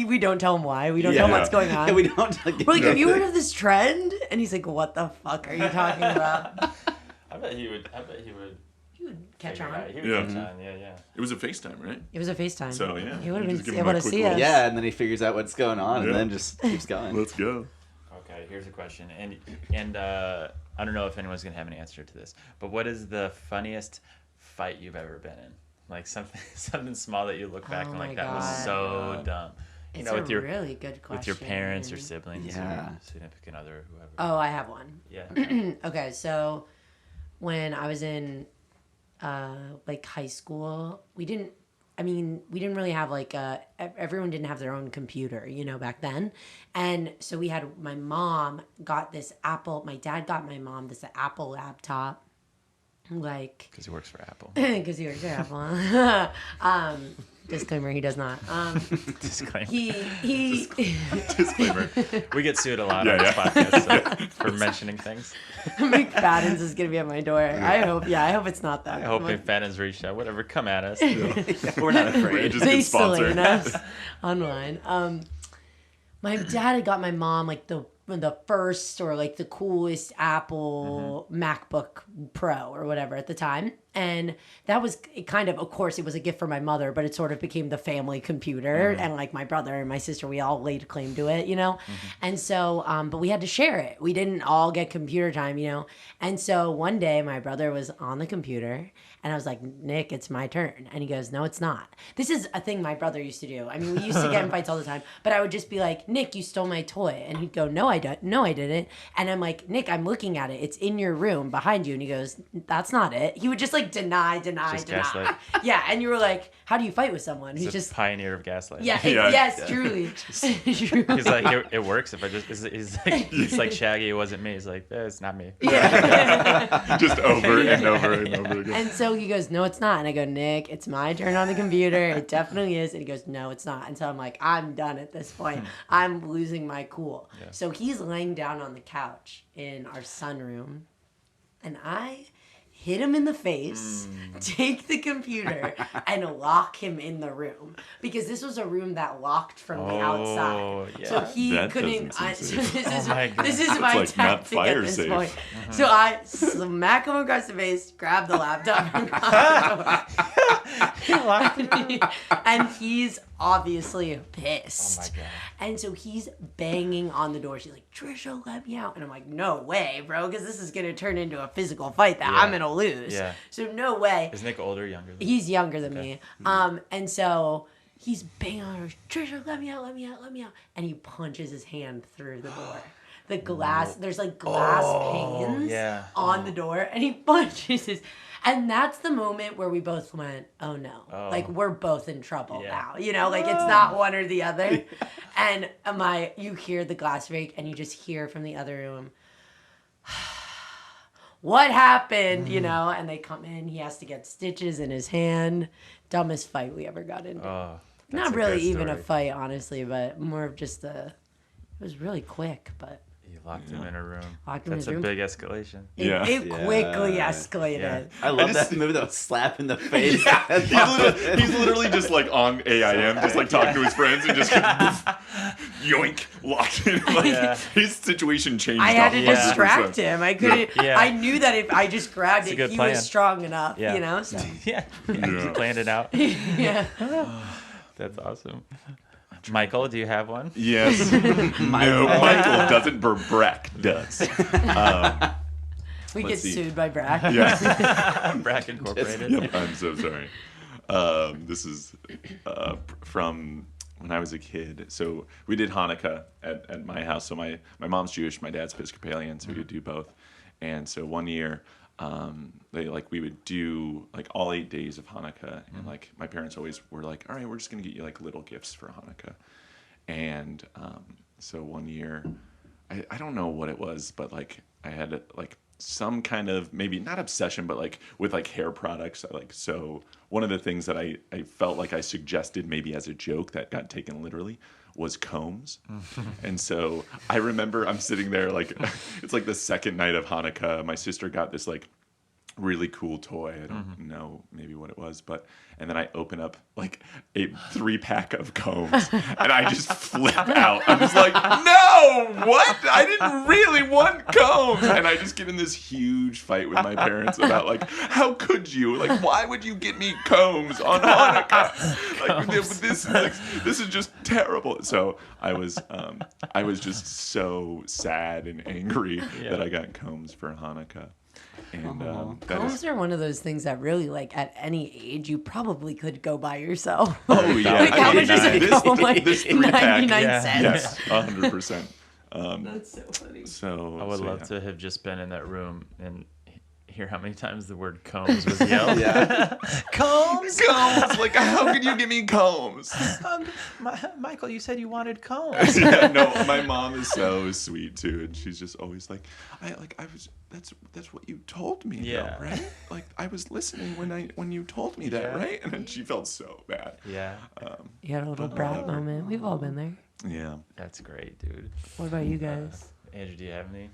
We don't tell him why. We don't tell him Yeah. what's going on. And we don't. We're like, have you heard of this trend? And he's like, what the fuck are you talking about? I bet he would. You would catch figure it on. out. He would Yeah. catch on. Yeah. It was a FaceTime, right? It was a FaceTime. So, yeah. He would have Just been give him able a to quick see little- us. Yeah, and then he figures out what's going on, and Yeah. then just keeps going. Let's go. Okay, here's a question, and I don't know if anyone's gonna have an answer to this, but what is the funniest fight you've ever been in? Like something small that you look back Oh and my like that was God. so dumb. It's with your really good question. with your parents or siblings Yeah. or significant other or whoever. Oh, I have one. Yeah. Okay, so when I was in like high school, we didn't really have like everyone didn't have their own computer, back then. And so my mom got this my dad got my mom this Apple laptop. Like, Because he works for Apple. because he works for Apple. Disclaimer, he does not. Disclaimer. He Disclaimer. We get sued a lot Yeah, on this yeah. podcast for mentioning things. McFadden's is gonna be at my door. I hope it's not that. I hope McFadden's reached out. Whatever, come at us. We're not afraid. Just They get sponsored. selling us online. My dad had got my mom like the first or like the coolest Apple MacBook Pro or whatever at the time, And that was kind of course, it was a gift for my mother, but it sort of became the family computer. And like my brother and my sister, we all laid claim to it, And so, but we had to share it. We didn't all get computer time, And so one day my brother was on the computer and I was like, Nick, it's my turn. And he goes, no, it's not. This is a thing my brother used to do. I mean, we used to get in fights all the time, but I would just be like, Nick, you stole my toy. And he'd go, no, I didn't. And I'm like, Nick, I'm looking at it. It's in your room behind you. And he goes, that's not it. He would just like deny. Gaslight. Yeah. And you were like, how do you fight with someone? He's just pioneer of gaslighting. Yeah. Yes, truly. He's like, it works if I just. He's like Shaggy. It wasn't me. He's like, it's not me. Yeah. Just over and over and over again. And so he goes, no, it's not. And I go, Nick, it's my turn on the computer. It definitely is. And he goes, no, it's not. And so I'm like, I'm done at this point. I'm losing my cool. Yeah. So he's laying down on the couch in our sunroom. And I hit him in the face, take the computer, and lock him in the room. Because this was a room that locked from the outside. Yeah. So he that couldn't. So this is my like tactic at this safe. point. So I smack him across the face, grab the laptop, and got and he's obviously pissed. Oh my God. And so he's banging on the door. She's like, Trisha, let me out. And I'm like, no way, bro, because this is going to turn into a physical fight that I'm going to lose. Yeah. So no way. Is Nick older or younger? He's younger than me. And so he's banging on her, Trisha, let me out. And he punches his hand through the door. The glass, there's like glass panes on the door, and he punches his. And that's the moment where we both went, oh no. Like, we're both in trouble now. Like, it's not one or the other. And you hear the glass break, and you just hear from the other room, what happened, And they come in. He has to get stitches in his hand. Dumbest fight we ever got into. Not really even a fight, honestly, but more of just it was really quick, but. You locked him in a room. That's a big escalation. It quickly escalated. Yeah. I love that move, that slap in the face. He's literally just like on AIM, just like talking to his friends and just yoink, locked in. Like, his situation changed. I had to distract him. I couldn't. Yeah. I knew that if I just grabbed it, he plan. was strong enough. So. You planned it out. Yeah. That's awesome. Michael, do you have one? Yes. No, Michael doesn't, but Brack does. We get sued by Brack. Yeah. Brack Incorporated. Yep, I'm so sorry. This is from when I was a kid. So we did Hanukkah at my house. So my mom's Jewish, my dad's Episcopalian, so we would do both. And so one year, we would do like all 8 days of Hanukkah, and like my parents always were like, all right, we're just gonna get you like little gifts for Hanukkah. And so one year, I don't know what it was, but like I had like some kind of, maybe not obsession, but like with like hair products. So one of the things that I felt like I suggested maybe as a joke that got taken literally was combs. And so I remember I'm sitting there like, it's like the second night of Hanukkah. My sister got this like really cool toy. I don't know maybe what it was, and then I open up like a 3-pack of combs and I just flip out. I'm just like, no, what? I didn't really want combs. And I just get in this huge fight with my parents about like, how could you? Like, why would you get me combs on Hanukkah? Like, this is just terrible. So I was just so sad and angry that I got combs for Hanukkah. And combs are one of those things that really, like, at any age, you probably could go by yourself. Oh, yeah. Like, how much is a comb? Like, this 3-pack, 99 cents. Yes, 100%. That's so funny. So I would love to have just been in that room and hear how many times the word combs was yelled. Combs? Combs! Like, how could you give me combs? Michael, you said you wanted combs. Yeah, no, my mom is so sweet too, and she's just always like, that's what you told me, though, right? Like, I was listening when you told me that, right? And then she felt so bad. Yeah. You had a little brat moment. We've all been there. Yeah. That's great, dude. What about you guys? Andrew, do you have any?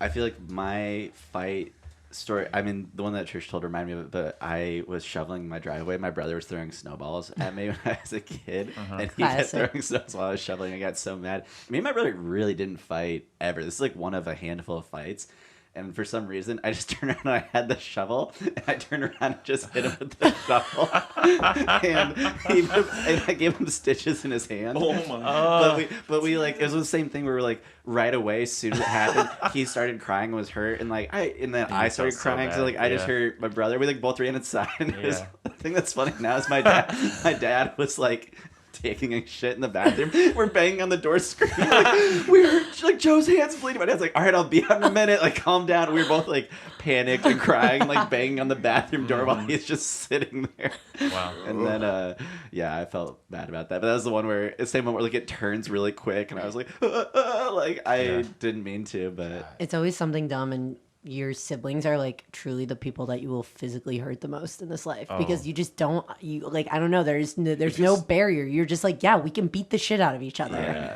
I feel like my fight story, I mean, the one that Trish told reminded me of it, but I was shoveling my driveway. My brother was throwing snowballs at me when I was a kid, and he kept throwing snowballs while I was shoveling. I got so mad. Me and my brother really didn't fight ever. This is like one of a handful of fights. And for some reason, I just turned around and I had the shovel, and I turned around and just hit him with the shovel. and I gave him stitches in his hand. Oh my! But we like, it was the same thing where we were like, right away, as soon as it happened, he started crying and was hurt. And like, I started crying. So like, I just heard my brother. We like both ran inside. And the thing that's funny now is my dad was like, taking a shit in the bathroom. We're banging on the door screaming like, we heard like Joe's hands bleeding. My dad's like, all right, I'll be out in a minute. Like, calm down. We were both like panicked and crying, like banging on the bathroom door while he's just sitting there. Wow. And then I felt bad about that. But that was the one where it's the same one where like it turns really quick and I was like I didn't mean to, but It's always something dumb, and your siblings are like truly the people that you will physically hurt the most in this life because you just don't, I don't know, there's no barrier. You're just like, yeah, we can beat the shit out of each other. yeah.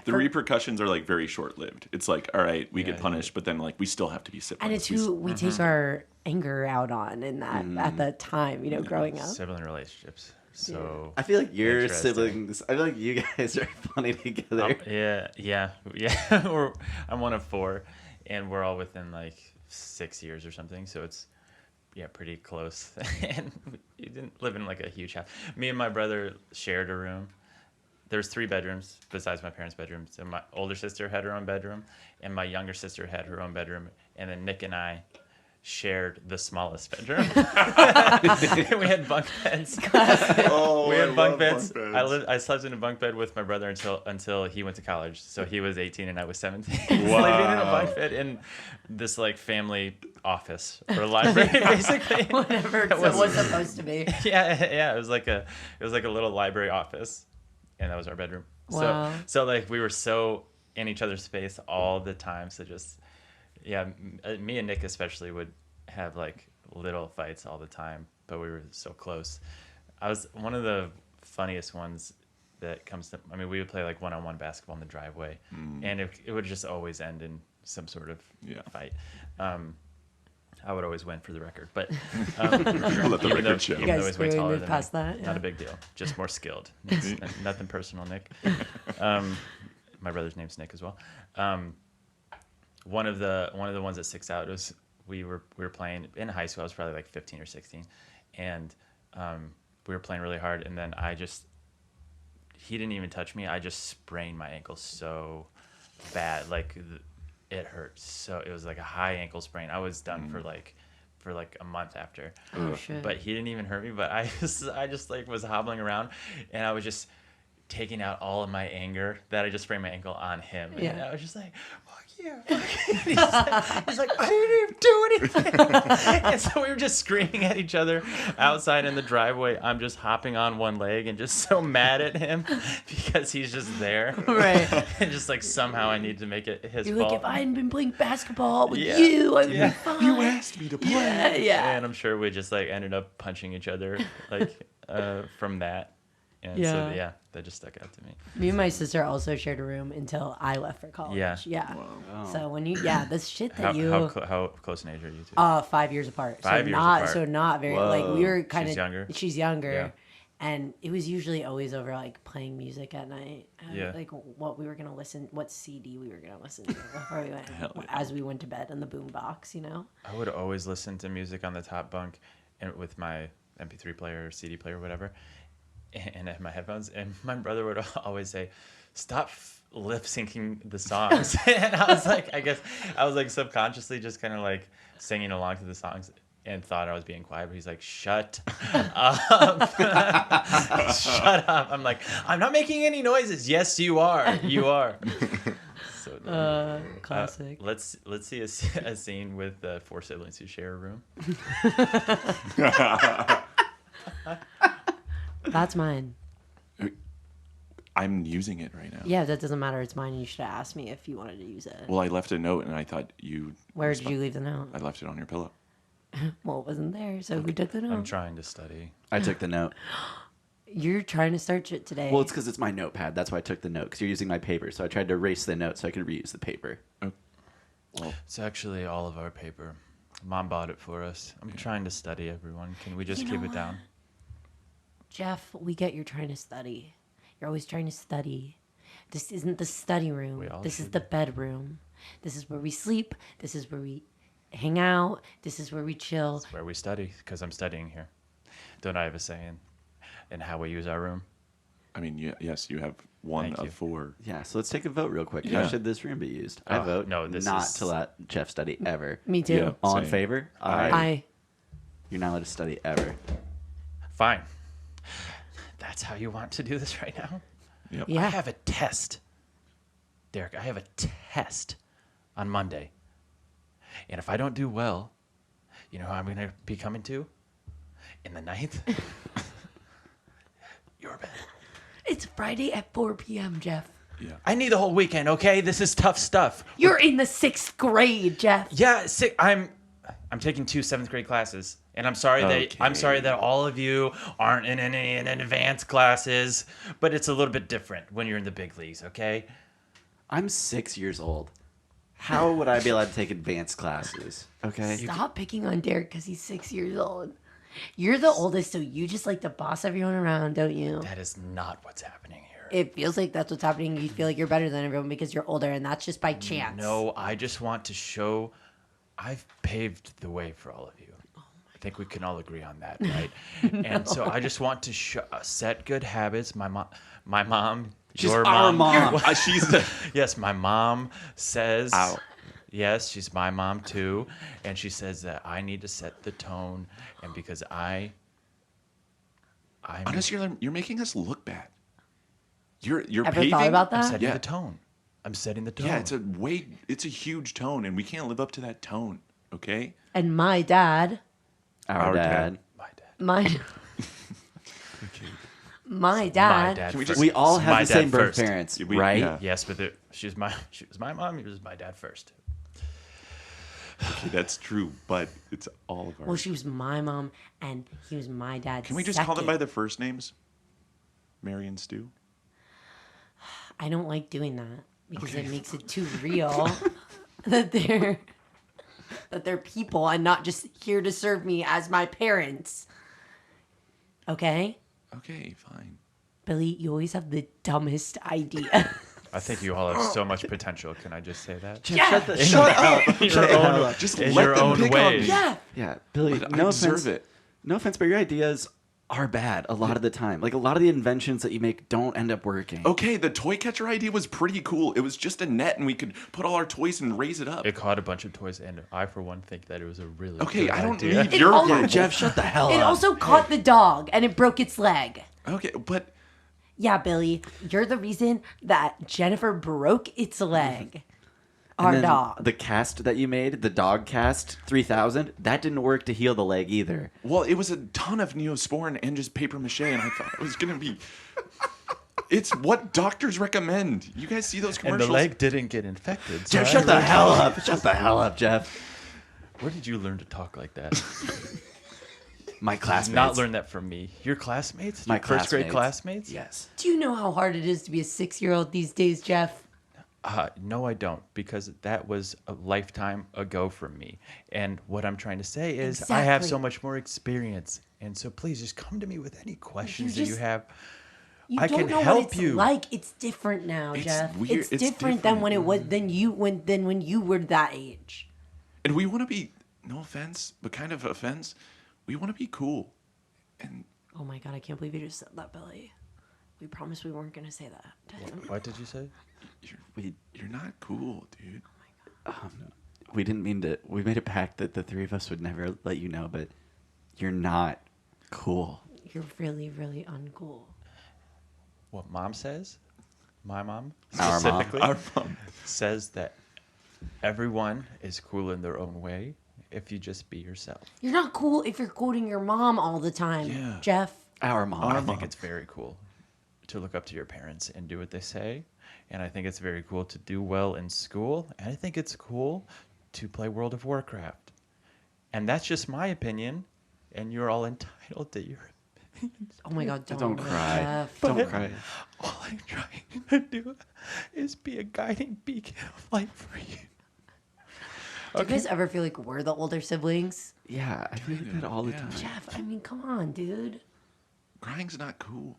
The repercussions are like very short lived. It's like, all right, we get punished, but then like we still have to be siblings. And it's who we take our anger out on in that at the time, growing up. Sibling relationships. So I feel like your interesting. siblings, I feel like you guys are funny together. Yeah. I'm one of 4, and we're all within like 6 years or something. So it's pretty close. And we didn't live in like a huge house. Me and my brother shared a room. There's 3 bedrooms besides my parents' bedroom. So my older sister had her own bedroom, and my younger sister had her own bedroom, and then Nick and I shared the smallest bedroom. We had bunk beds. Oh, We had I bunk love beds. bunk beds. I slept in a bunk bed with my brother until he went to college. So he was 18 and I was 17. Wow. Sleeping in a bunk bed in this like family office or library, basically. Whatever it was supposed to be. Yeah. It was like a little library office, and that was our bedroom. Wow. So like we were so in each other's space all the time. So just me and Nick especially would have like little fights all the time, but we were so close. I was one of the funniest ones that comes to. I mean, we would play like one-on-one basketball in the driveway, and it would just always end in some sort of fight. I would always win for the record, but Let the record show. even though he's way guys taller moved than past me, that, not yeah. a big deal. Just more skilled. Nothing personal, Nick. My brother's name's Nick as well. One of the ones that sticks out was we were playing in high school. I was probably like 15 or 16, and we were playing really hard. And then he didn't even touch me. I just sprained my ankle so bad, like it hurt. So it was like a high ankle sprain. I was done for like a month after. Oh shit. But he didn't even hurt me. But I just like was hobbling around, and I was just taking out all of my anger that I just sprained my ankle on him. Yeah. And I was just like, fuck you. He's like, I didn't even do anything. And so we were just screaming at each other outside in the driveway. I'm just hopping on one leg and just so mad at him because he's just there. Right. And just like somehow I need to make it his You're fault. like, if I hadn't been playing basketball with Yeah. you, I would Yeah. be fine. You asked me to play. Yeah. And I'm sure we just like ended up punching each other like from that. And so Yeah. that just stuck out to me. Me and my sister also shared a room until I left for college. Yeah. Oh. So when this shit that How close in age are you two? 5 years apart. 5 years apart. So not very Whoa. like we were kind of. She's younger? She's younger. Yeah. And it was usually always over like playing music at night. Yeah. Like what we were gonna listen, what CD we were gonna listen to before we went, Hell yeah. as we went to bed on the boom box. I would always listen to music on the top bunk and with my MP3 player or CD player or whatever, and I had my headphones. And my brother would always say, "Stop lip syncing the songs." And I was like, I guess I was like subconsciously just kind of like singing along to the songs and thought I was being quiet. But he's like, "Shut up, shut up." I'm like, "I'm not making any noises." Yes, you are. You are. So, Classic. let's see a scene with 4 siblings who share a room. That's mine. I'm using it right now. Yeah, that doesn't matter. It's mine. You should have asked me if you wanted to use it. Well, I left a note, and I thought you. Where did you leave the note? I left it on your pillow. Well, it wasn't there. So who took the note? I'm trying to study. I took the note. You're trying to search it today. Well, it's because it's my notepad. That's why I took the note, because you're using my paper. So I tried to erase the note so I could reuse the paper. It's actually all of our paper. Mom bought it for us. I'm trying to study, everyone. Can we just You keep know it down? Jeff, we get you're trying to study. You're always trying to study. This isn't the study room. We all This is should. the bedroom. This is where we sleep. This is where we hang out. This is where we chill. It's where we study, because I'm studying here. Don't I have a say in how we use our room? I mean, yes, you have one Thank of you. 4. Yeah, so let's take a vote real quick. Yeah. How should this room be used? I vote no, this not is- to let Jeff study ever. Me too. Yeah. All in Same. favor? I. You're not allowed to study ever. Fine. That's how you want to do this right now? Yep. Yeah. I have a test. Derek, I have a test on Monday. And if I don't do well, you know who I'm going to be coming to? In the 9th? Your bed. It's Friday at 4 p.m., Jeff. Yeah. I need the whole weekend, okay? This is tough stuff. You're in the 6th grade, Jeff. Yeah, I'm taking 2 7th grade classes, and I'm sorry that all of you aren't in any advanced classes, but it's a little bit different when you're in the big leagues, okay? I'm 6 years old. How would I be allowed to take advanced classes? Okay. Stop picking on Derek because he's 6 years old. You're the oldest, so you just like to boss everyone around, don't you? That is not what's happening here. It feels like that's what's happening. You feel like you're better than everyone because you're older, and that's just by chance. No, I just want to show I've paved the way for all of you. I think we can all agree on that, right? And so I just want to set good habits. My mom, She's your our mom. mom. She's Yes, my mom says. Ow. Yes, she's my mom too, and she says that I need to set the tone, and because I'm honestly, you're making us look bad. You're Ever paving. thought about I'm that? setting Yeah. the tone. I'm setting the tone. Yeah, it's a huge tone, and we can't live up to that tone. Okay. And my dad, Our dad. my dad. my My dad, dad. Can we first. just- We all My have the dad same birth first. parents, We- right? yeah. Yes, but she was my mom. He was my dad first. Okay, that's true, but it's all of our. well, she was my mom, and he was my dad. Can we just call them by their first names? Mary and Stu. I don't like doing that because Okay. it makes it too real that they're people and not just here to serve me as my parents. Okay, Okay, fine. Billy, you always have the dumbest idea. I think you all have so much potential. Can I just say that? Yeah. Shut the Shut up! In Shut the hell own, up. Just in let your them own pick on way. me. Yeah. Yeah, Billy, But I no deserve offense. it. No offense, but your ideas are bad a lot of the time. Like a lot of the inventions that you make don't end up working. Okay, the toy catcher idea was pretty cool. It was just a net, and we could put all our toys and raise it up. It caught a bunch of toys, and I, for one, think that it was a really Okay, good I don't idea. need your also- approval. Jeff, shut the hell It up. also caught the dog and it broke its leg. Okay, but Yeah, Billy, you're the reason that Jennifer broke its leg. And Our then dog. The cast that you made, the dog cast 3000, that didn't work to heal the leg either. well, it was a ton of Neosporin and just paper mache, and I thought it was gonna be. It's what doctors recommend. You guys see those And commercials? the leg didn't get infected. So Jeff, I shut the was- hell up. Shut the hell up, Jeff. Where did you learn to talk like that? My classmates. Not learn that from me. Your classmates? My Your first grade classmates. classmates? Yes. Do you know how hard it is to be a 6-year-old these days, Jeff? No, I don't, because that was a lifetime ago from me. And what I'm trying to say is I have so Exactly. much more experience. And so please just come to me with any questions that you just- have. You I don't can know help what it's you. like. It's different now, It's Jeff. weird. It's It's different than different. when it was than when you were that age. And we want to be, no offense, but kind of offense. We want to be cool. And Oh my god, I can't believe you just said that, Billy. We promised we weren't gonna say that to him. What did you say? you're not cool, dude. We didn't mean to. We made a pact that the three of us would never let you know, but you're not cool. You're really, really uncool. What mom says? My mom Our mom. specifically Our mom. says that everyone is cool in their own way if you just be yourself. You're not cool if you're quoting your mom all the time, Yeah. Jeff. Our mom. I think it's very cool to look up to your parents and do what they say. And I think it's very cool to do well in school. And I think it's cool to play World of Warcraft. And that's just my opinion. And you're all entitled to your opinions. Oh my god, Don't cry. Jeff. Don't cry. All I'm trying to do is be a guiding beacon of light for you. Do you guys ever feel like we're the older siblings? Yeah, I feel like that all the Yeah. time. Jeff, I mean, come on, dude. Crying's not cool.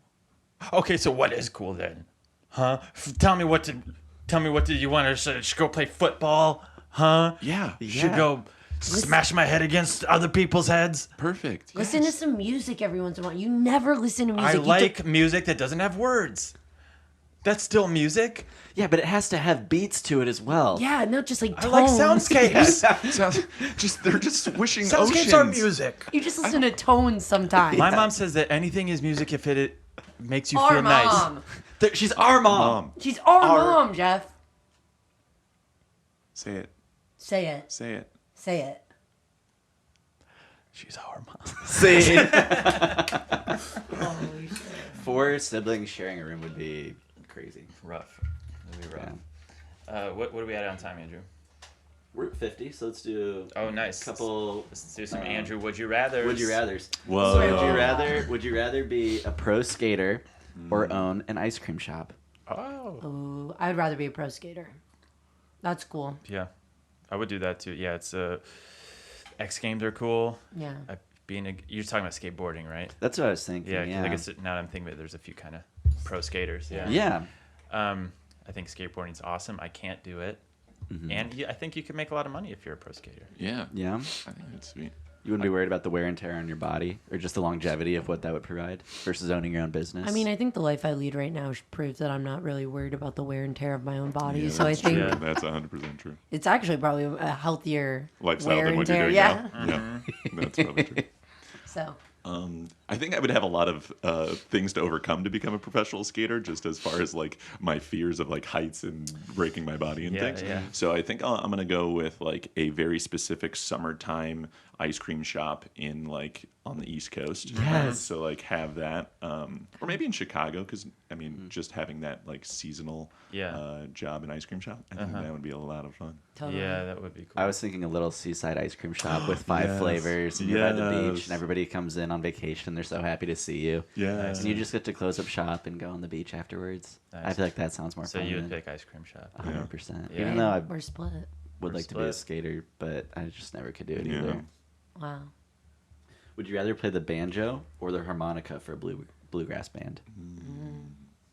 Okay, so what is cool then? Huh? Tell me what to... tell me, what did you want? Should go play football? Huh? Yeah. Should go smash my head against other people's heads? Perfect. Listen to some music every once in a while. You never listen to music. I like music that doesn't have words. That's still music. Yeah, but it has to have beats to it as well. Yeah, not just like I tones. like soundscapes. They're just swishing Soundscapes oceans. are music. You just listen to tones sometimes. My mom says that anything is music if it makes you Our feel mom. nice. She's our mom. She's our mom, Jeff. Say it. Say it. Say it. Say it. She's our mom. See, Holy shit. 4 siblings sharing a room would be crazy. Rough. It'd be rough. What are we at on time, Andrew? We're at 50, so let's do Oh, nice. a couple. Let's do some Andrew Would You Rather. Would you rather's? Whoa. Would you rather be a pro skater or own an ice cream shop? Oh. Ooh, I'd rather be a pro skater. That's cool. Yeah. I would do that too. Yeah, it's X Games are cool. Yeah. You're talking about skateboarding, right? That's what I was thinking. Yeah, Yeah. 'cause I guess now that I'm thinking about it, there's a few kind of pro skaters. Yeah. Yeah. I think skateboarding's awesome. I can't do it. And I think you can make a lot of money if you're a pro skater. Yeah. Yeah. I think that's sweet. You wouldn't be worried about the wear and tear on your body or just the longevity of what that would provide versus owning your own business. I mean, I think the life I lead right now proves that I'm not really worried about the wear and tear of my own body. Yeah, so I that's think true. That's 100% true. it's actually probably a healthier Lifestyle wear than and what you're tear. doing Yeah. now. Yeah. That's probably true. So I think I would have a lot of things to overcome to become a professional skater, just as far as like my fears of like heights and breaking my body and Yeah, things. yeah. So I think I'm gonna go with like a very specific summertime ice cream shop in like on the East Coast. Yes. So like have that, or maybe in Chicago, because I mean just having that like seasonal job in ice cream shop, I think that would be a lot of fun. totally. Yeah, that would be cool. I was thinking a little seaside ice cream shop with 5 flavors, and you're by the beach, Yes. and everybody comes in on vacation. They're so happy to see you. Yeah. And you just get to close up shop and go on the beach afterwards. I Nice. feel like that sounds more So fun. you would than pick ice cream shop. 100%. Yeah. Even though I We're split. would We're like to be a split. skater, but I just never could do it Yeah. either. Wow. Would you rather play the banjo or the harmonica for a bluegrass band?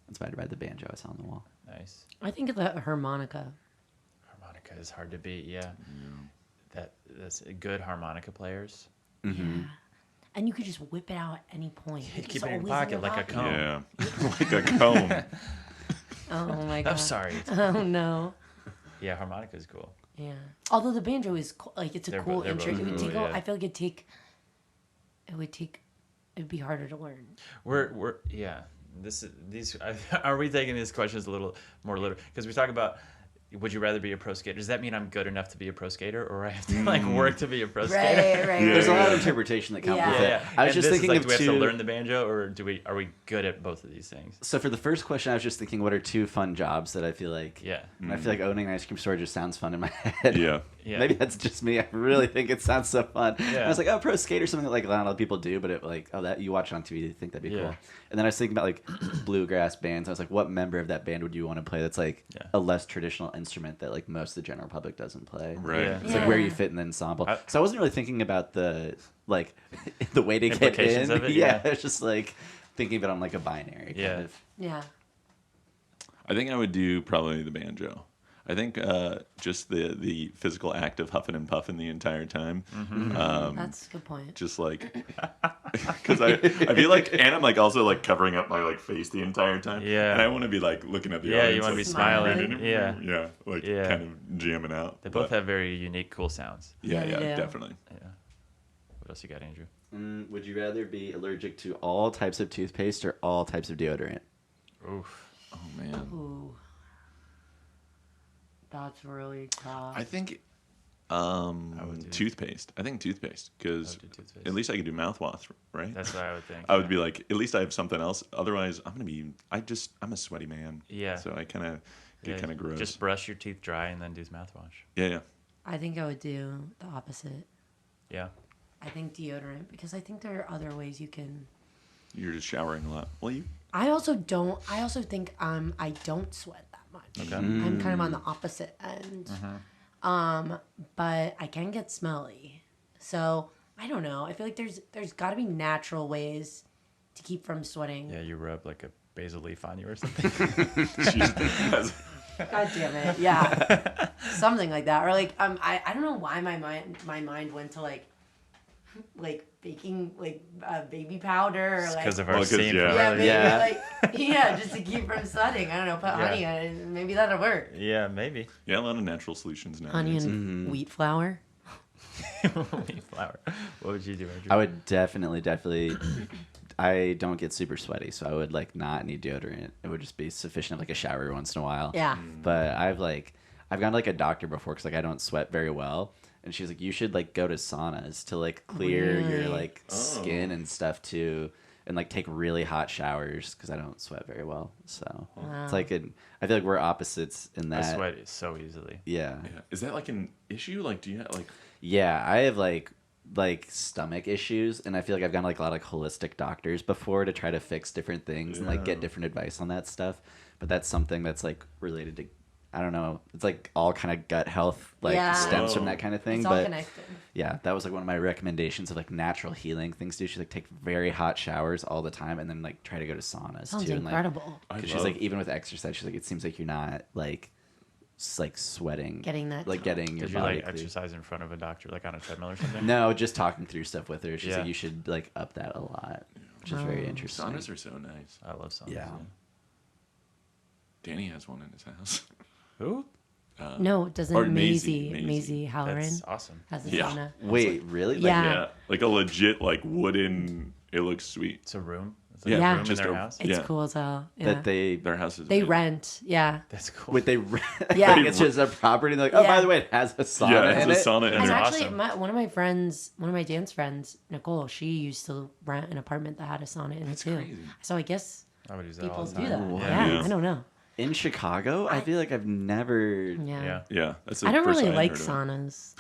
Inspired by the banjo I saw on the wall. Nice. I think the harmonica. Harmonica is hard to beat. Yeah. That's good harmonica players. Mm-hmm. And you could just whip it out at any point. You It's keep it in your always pocket your like a pocket. comb. Yeah. Like a comb. Oh my god. I'm sorry. Oh no. Yeah, harmonica is cool. Yeah. Although the banjo is like it's a They're cool both intro. It would cool, take. yeah. I feel like it'd be harder to learn. We're yeah. These are we taking these questions a little more literal? Because we talk about, would you rather be a pro skater? Does that mean I'm good enough to be a pro skater, or I have to like work to be a pro skater? Right. There's a lot of interpretation that comes Yeah. with Yeah, it. yeah. I was And just this is thinking like, of do we two. have to learn the banjo, or are we good at both of these things? So for the first question, I was just thinking, what are 2 fun jobs that I feel like? Yeah. I feel like owning an ice cream store just sounds fun in my head. Yeah. Yeah. Maybe that's just me. I really think it sounds so fun. Yeah. I was like, oh, pro skater, something that like a lot of people do, but it like, oh, that you watch it on TV, you think that'd be Yeah. cool. And then I was thinking about like bluegrass bands. I was like, what member of that band would you want to play? That's like Yeah. a less traditional instrument that like most of the general public doesn't play. Right. Yeah. It's like where you fit in the ensemble. So I wasn't really thinking about the like the way to get Implications in. of it, Yeah, yeah. it's just like thinking of it on like a binary Yeah. kind of. Yeah. I think I would do probably the banjo. I think just the physical act of huffing and puffing the entire time. That's a good point. Just like, because I feel like, and I'm like also like covering up my like face the entire time. Yeah. And I want to be like looking at the Yeah, audience. you wanna like, be smiling. Yeah. Yeah. Like Yeah. kind of jamming out. They both But, have very unique, cool sounds. Yeah, Yeah, they yeah, do. definitely. Yeah. What else you got, Andrew? Would you rather be allergic to all types of toothpaste or all types of deodorant? Oof. Oh man. Ooh. That's really tough. I think would do- toothpaste. I think toothpaste because I would do toothpaste. at least I could do mouthwash, right? That's what I would think. I would be like, at least I have something else. Otherwise, I'm a sweaty man. Yeah. So I kind of get Yeah, kind of gross. Just brush your teeth dry and then do mouthwash. Yeah, yeah. I think I would do the opposite. Yeah. I think deodorant because I think there are other ways you can. You're just showering a lot. Well, you. I also don't. I also think I don't sweat that much. Okay. I'm kind of on the opposite end. But I can get smelly. So I don't know. I feel like there's got to be natural ways to keep from sweating. Yeah, you rub like a basil leaf on you or something. Jeez. God damn it. Yeah. Something like that. Or like I don't know why my mind went to like baking baby powder or like Because of our Well, 'cause, scene. yeah. from yeah, earlier. maybe Yeah. like just to keep from sweating. I don't know, put Yeah. honey on it. Maybe that'll work. Yeah, maybe. Yeah, a lot of natural solutions now. Honey and wheat flour. Wheat flour. What would you do, Andrew? I would definitely. I don't get super sweaty, so I would like not need deodorant. It would just be sufficient, like a shower once in a while. Yeah. But I've gone to like a doctor before because like I don't sweat very well, and she's like, you should like go to saunas to like clear your Really? like skin and stuff too, and like take really hot showers because I don't sweat very well. So Wow. it's like I feel like we're opposites in I that. sweat so easily. Yeah. Yeah. Is that like an issue? Like, do you have like? Yeah, I have like stomach issues, and I feel like I've gone to like a lot of like holistic doctors before to try to fix different things and like get different advice on that stuff. But that's something that's like related to, I don't know, it's like all kind of gut health like Yeah. stems from Whoa. that kind of thing. It's all But connected. yeah, that was like one of my recommendations of like natural healing things to do. She's like take very hot showers all the time and then like try to go to saunas Sounds too. And, like, incredible. because she's like, even with exercise, she's like, it seems like you're not like sweating, Getting that like tone. getting your Did you body like clear. exercise in front of a doctor, like on a treadmill or something? No, just talking through stuff with her. She's Yeah. like, you should like up that a lot, which is very interesting. Saunas are so nice. I love saunas. Yeah. Danny has one in his house. Who? No, doesn't or Maisie Maisie. Halloran That's awesome. has a Yeah. sauna. Wait, really? Like, Yeah. Yeah, like a legit like wooden. It looks sweet. It's a room. It's Yeah, a Yeah. room in just their a- house. It's Yeah. cool as hell. Yeah. that they Their house is. They big. rent. Yeah. That's cool. wait they rent. Yeah. Like, it's just a property. And they're like, oh, by Yeah. the way, it has a sauna Yeah, it's in a it. sauna in And there. actually, awesome. one of my dance friends, Nicole, she used to rent an apartment that had a sauna in it too. crazy. So I guess I would use that all people the do time. that. Yeah. Yeah. Yeah. I don't know. In Chicago, I feel like I've never. Yeah. Yeah. Yeah, that's the I don't first really time like heard of it. saunas.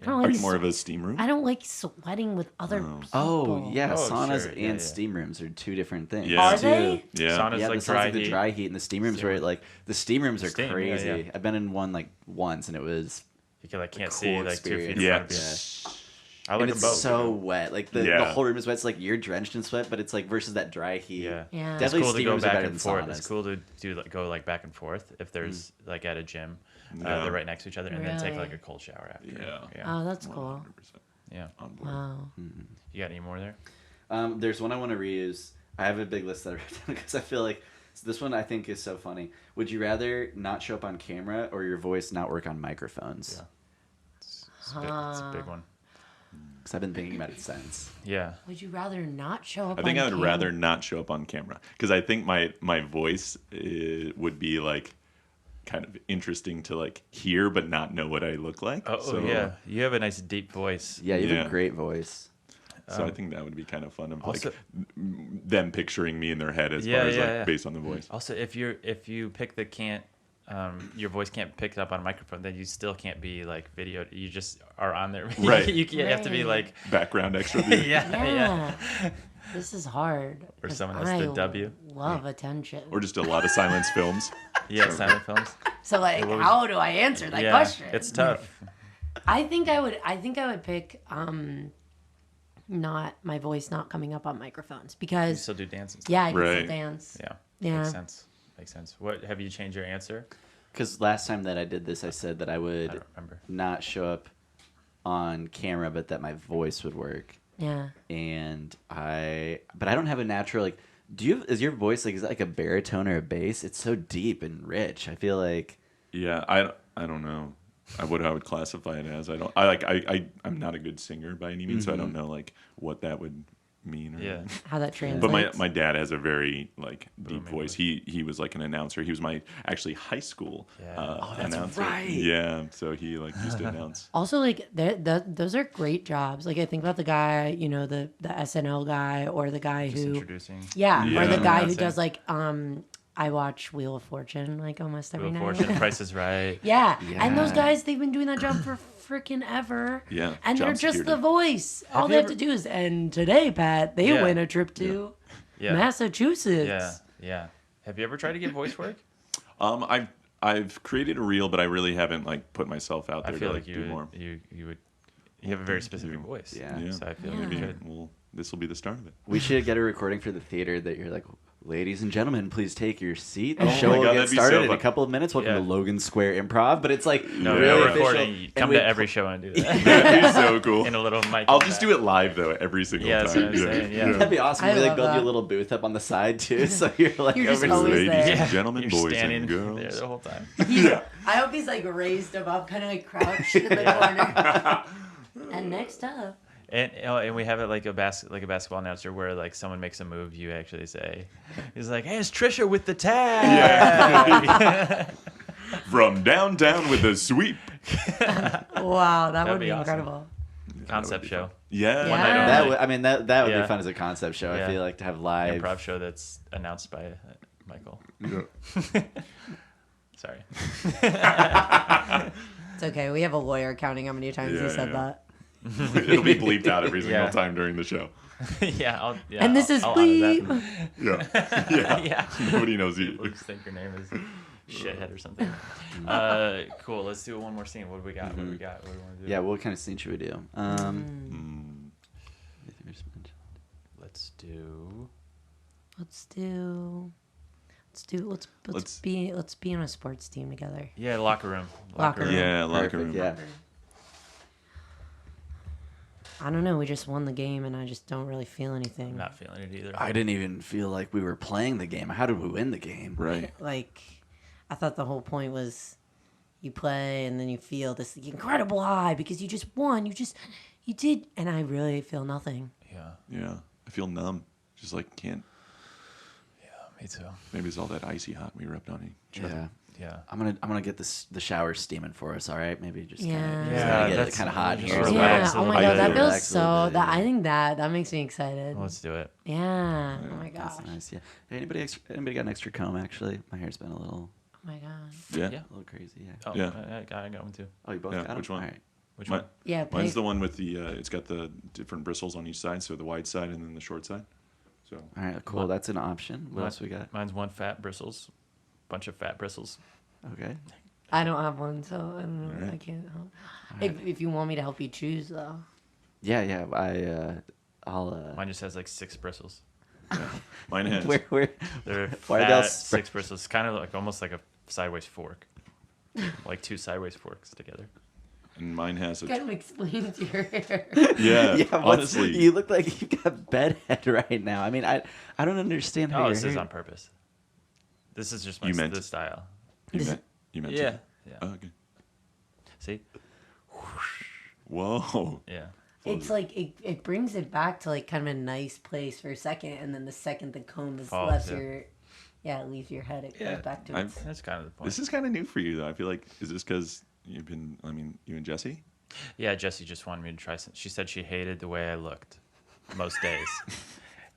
I don't Are like you more of a steam room? I don't like sweating with other people. Oh yeah, Oh, saunas sure. and Yeah, yeah. steam rooms are two different things. Yeah. Are Dude. they? Yeah. Sauna's Yeah, like the sauna's dry like the heat. dry heat, and the steam rooms where like the steam rooms are Steam, yeah, crazy. yeah. I've been in one like once, and it was You can, like can't cool see like 2 feet in experience. Yeah. front of you. I and like it's them both. so wet. Like the Yeah. whole room is wet. It's like you're drenched in sweat, but it's like versus that dry heat. Yeah. Yeah. It's Definitely cool to steam go rooms are back better and than forth. saunas. It's cool to go like back and forth if there's like at a gym. Yeah. They're right next to each other, and then take Really? like a cold shower after. Yeah. Yeah. Oh, that's cool. 100% Yeah. on board. Wow. You got any more there? There's one I want to reuse. I have a big list that I wrote down because I feel like this one I think is so funny. Would you rather not show up on camera or your voice not work on microphones? Yeah. It's a big one. Because I've been thinking about it since. Yeah. Would you rather not show up I think on I would camera? rather not show up on camera because I think my voice would be like kind of interesting to like hear but not know what I look like. Oh so, yeah. You have a nice deep voice. Yeah, you have Yeah. a great voice. So I think that would be kind of fun of also- like them picturing me in their head as Yeah, far as yeah, like yeah. based on the voice. Also, if you pick the can't, your voice can't pick it up on a microphone, then you still can't be like videoed. You just are on there. Right. you have to be Right. like, Background extra. yeah, Yeah. This is hard. Or 'cause someone has to I dub you. love attention. Or just a lot of silence films. Yeah, silent films. So like, What was- how do I answer that Yeah, question? it's tough. I think I would pick not my voice not coming up on microphones You because still do dances. yeah, I can Right. still dance. Yeah. Yeah. Makes sense. Makes sense. What have you changed your answer? Because last time that I did this, I said that I I would don't remember. not show up on camera, but that my voice would work. Yeah. But I don't have a natural like. Is your voice like, is it like a baritone or a bass? It's so deep and rich. I feel like. Yeah, I don't know. I would classify it as. I'm not a good singer by any means, so I don't know like what that would mean. Or Yeah. How that translates. But my dad has a very like deep Booming voice. He was like an announcer. He was my actually high school Yeah. that's announcer. right. Yeah, so he like used to announce. Also, like those are great jobs. Like I think about the guy, you know, the SNL guy, or the guy Just who, introducing. yeah, or Yeah. the guy who Announcing. does like I watch Wheel of Fortune like almost every Wheel night. of Fortune, Price is Right. Yeah. And those Yeah. guys, they've been doing that job for freaking ever. Yeah, And they're job just security. the voice. All Have they you have to do is, and today, Pat, they Yeah. win a trip to Yeah. Massachusetts. Yeah. Yeah. Have you ever tried to get voice work? I've created a reel, but I really haven't like put myself out I there feel to like do more. you have a very specific voice. Yeah. Yeah. So I feel Yeah. like you Maybe could. this will be the start of it. We should get a recording for the theater that you're like ladies and gentlemen, please take your seat. The Oh show my will God, get that'd be started so in a fun. couple of minutes. Welcome Yeah. to Logan Square Improv. But it's like No, really no official. recording. And Come we- to every show and do that. That'd be so cool. In a little mic. I'll just do it live though every single Yeah, time. that's what I'm saying, yeah. That'd be awesome. I We like love build you that. a little booth up on the side too, so you're like You're just over always Ladies there. and gentlemen, You're boys standing and there girls. the whole time. I hope he's like raised him up, kind of like crouched in the corner. And next up, And we have it like a basketball announcer where like someone makes a move, you actually say, he's like, "Hey, it's Tricia with the tag." From downtown with a sweep. wow, that would be be awesome. incredible. Concept show, Yeah. Yeah. night only. That would, I mean, that would Yeah. be fun as a concept show. I Yeah. feel like to have live. improv show that's announced by Michael. Sorry. It's okay. We have a lawyer counting how many times Yeah, he said yeah. that. It'll be bleeped out every single Yeah. time during the show. Yeah, And this is I'll honor that. bleep. Yeah. Yeah. Yeah. Nobody knows you. People just think your name is shithead or something. Cool. Let's do one more scene. What do we got? What do we got? What do we want to do? Yeah, what kind of scene should we do? Let's do. Let's be on a sports team together. Yeah, locker room. Locker room. Yeah, locker Perfect, room. yeah. I don't know. We just won the game, and I just don't really feel anything. I'm not feeling it either. I didn't even feel like we were playing the game. How did we win the game? Right. Like, I thought the whole point was you play and then you feel this incredible high because you just won. You did, and I really feel nothing. Yeah. Yeah. I feel numb. Just like can't. Me too. Maybe it's all that icy hot we rubbed on each other. Yeah. Yeah. I'm gonna get the shower steaming for us. All right, maybe just Yeah. kind of Yeah, get it that's- kind of hot just here. relax Yeah. a Oh little my bit. god, that feels Relax a little so. bit, That yeah. I think that makes me excited. Let's do it. Yeah. Oh my gosh. That's nice. Yeah. Hey, anybody got an extra comb? Actually, my hair's been a little Oh my god. Yeah. Yeah. crazy. Yeah. Oh, Yeah. I got one too. Oh, you both Yeah, got which them? one? All right. Which Mi- one? Yeah. Mine's pick- the one with the. It's got the different bristles on each side, so the wide side and then the short side. So. All right. Cool. Mine- That's an option. What else we got? Mine's one fat bristles, bunch of fat bristles. Okay. I don't have one, so I don't know. Alright. I can't help. If you want me to help you choose, though. Yeah. Yeah. I'll. Mine just has like 6 bristles. Mine has. Where? They're Why are they all fat, spread- 6 bristles, kind of like almost like a sideways fork, like 2 sideways forks together. And mine has a. Kind of explains your hair. Yeah. Yeah. Honestly. You look like you got bedhead right now. I mean, I don't understand how Oh, your this is hair- on purpose. This is just my You meant- the style. You meant Yeah. to. Yeah. Oh, okay. See? Whoa. Yeah. It's like it brings it back to like kind of a nice place for a second, and then the second the comb is Falls, left yeah. it leaves your head. It Yeah, goes back to I've- its. That's kind of the point. This is kind of new for you, though. I feel like, is this because you've been, you and Jesse? Yeah, Jessie just wanted me to try some. She said she hated the way I looked most days.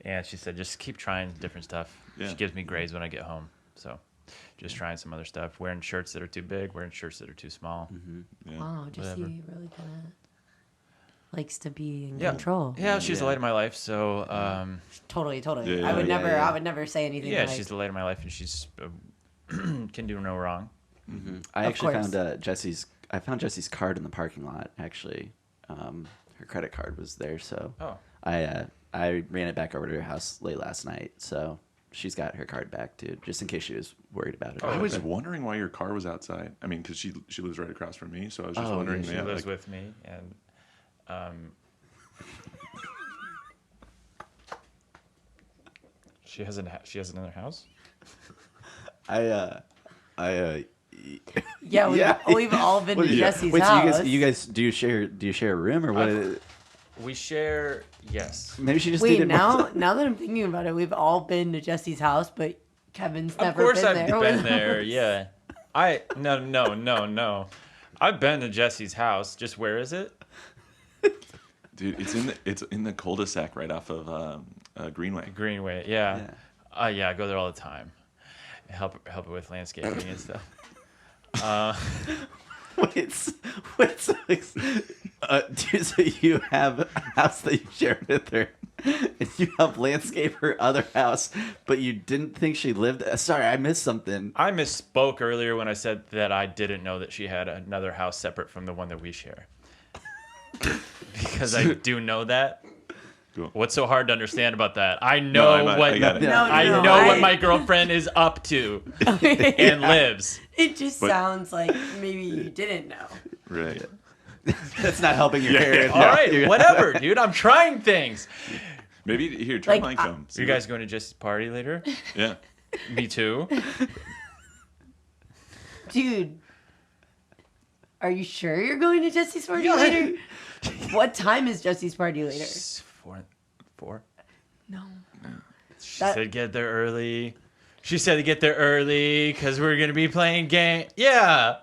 And she said, just keep trying different stuff. Yeah. She gives me grades when I get home. So just trying some other stuff. Wearing shirts that are too big, wearing shirts that are too small. Yeah. Wow, Jesse whatever. really kind of likes to be in Yeah. control. Yeah, she's the Yeah. light of my life. So, Totally. Yeah, I would yeah, never. yeah. I would never say anything. yeah, like, she's the light of my life, and she's can do no wrong. I Of actually course. found Jesse's. I found Jesse's card in the parking lot. Actually, her credit card was there, so Oh. I ran it back over to her house late last night. So she's got her card back too, just in case she was worried about it. I was wondering why your car was outside. I mean, because she lives right across from me, so I was just Oh, wondering. yeah, She yeah, lives like, with me, and she has another house. I Yeah, we've all been to Jesse's Wait, house. so you guys do you share a room or what? We share, yes. Maybe she just Wait, needed more. now that I'm thinking about it, we've all been to Jesse's house, but Kevin's Of never course, been I've there. been there. Yeah, no. I've been to Jesse's house. Just where is it? dude, it's in the cul-de-sac right off of Greenway. Greenway. Yeah. Yeah, I go there all the time. Help it with landscaping and stuff. Wait, so you have a house that you share with her, and you help landscape her other house, but you didn't think she lived. Sorry, I missed something. I misspoke earlier when I said that I didn't know that she had another house separate from the one that we share. Because I do know that. Cool. What's so hard to understand about that? I know I got it. I know what my girlfriend is up to and lives. It just sounds like maybe you didn't know. Right. That's not helping your parents. All right, whatever, dude. I'm trying things. Maybe here, try Like, mine come. You guys going to Jesse's party later? Yeah. Me too. Dude, are you sure you're going to Jesse's party later? What time is Jesse's party later? 4. No. She said get there early. She said to get there early because we're gonna be playing game. Yeah.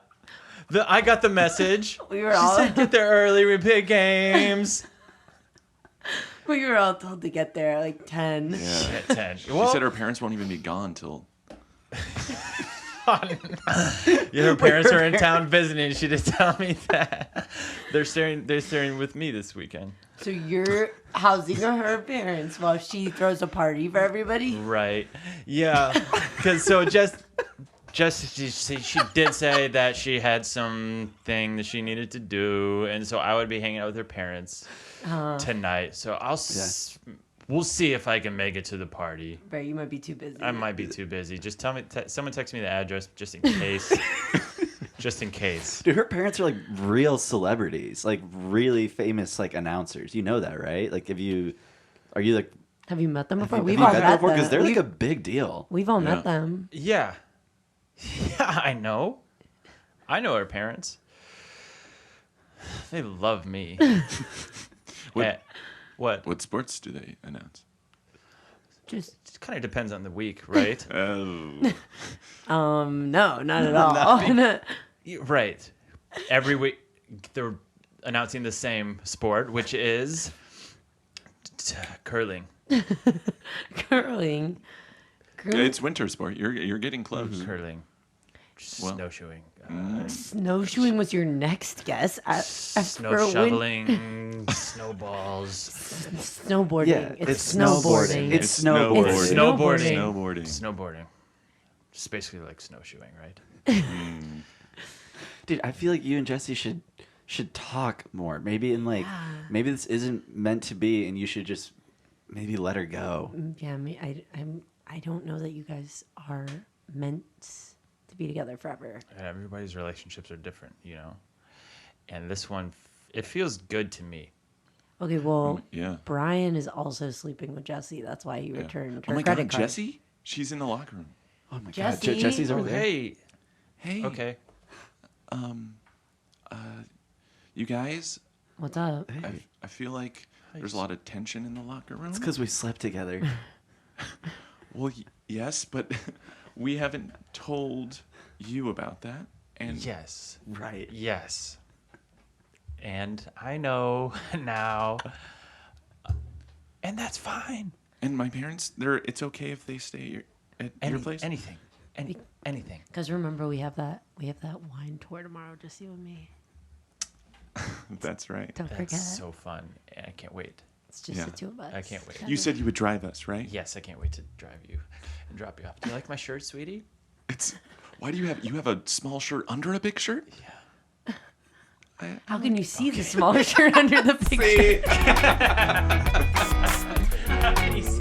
I got the message. We were She all said get there early. We play games. we were all told to get there at like 10. Yeah. At 10. She said her parents won't even be gone till. Yeah, her parents are in town visiting. She did tell me that they're staying with me this weekend. So you're housing her parents while she throws a party for everybody? Right. Yeah. Because she did say that she had something that she needed to do, and so I would be hanging out with her parents tonight. So we'll see if I can make it to the party. But you might be too busy. I might be too busy. Just tell me. Someone text me the address just in case. Just in case. Dude, her parents are like real celebrities, like really famous like announcers. You know that, right? Like, are you like? Have you met them before? Have you met them before? Because they're like a big deal. We've all met them. Yeah. Yeah, I know. I know her parents. They love me. What? What? What sports do they announce? Just It kind of depends on the week, right? Oh. no, not at all. Right. Every week they're announcing the same sport, which is curling. Curling. It's winter sport. You're getting close. Curling. Well, Snowshoeing. Snowshoeing was your next guess. Snow shoveling, snowballs. Snowboarding. Yeah, it's snowboarding. snowboarding. It's snowboarding. It's Snowboarding. Snowboarding. Snowboarding. It's basically like snowshoeing, right? Dude, I feel like you and Jesse should talk more. Maybe maybe this isn't meant to be, and you should just maybe let her go. Yeah, I don't know that you guys are meant to be together forever. And everybody's relationships are different, you know. And this one, it feels good to me. Okay, well, Yeah. Brian is also sleeping with Jesse. That's why he returned her Oh my credit God, card. Jessie? She's in the locker room. Oh my Jesse? God, Jesse's over Oh, there. hey. Hey. Okay. You guys, What's up? I feel like there's a lot of tension in the locker room. It's because we slept together. Well, yes, but we haven't told you about that. And Yes. Right. Yes. And I know now. And that's fine. And my parents, it's okay if they stay at your place? Anything. Anything. Because remember, we have that wine tour tomorrow, just you and me. That's right. Don't That's forget. so fun. I can't wait. It's just Yeah. the two of us. I can't wait. You said you would drive us, right? Yes, I can't wait to drive you and drop you off. Do you like my shirt, sweetie? Why do you have a small shirt under a big shirt? Yeah. How can you see the smaller shirt under the big shirt? He's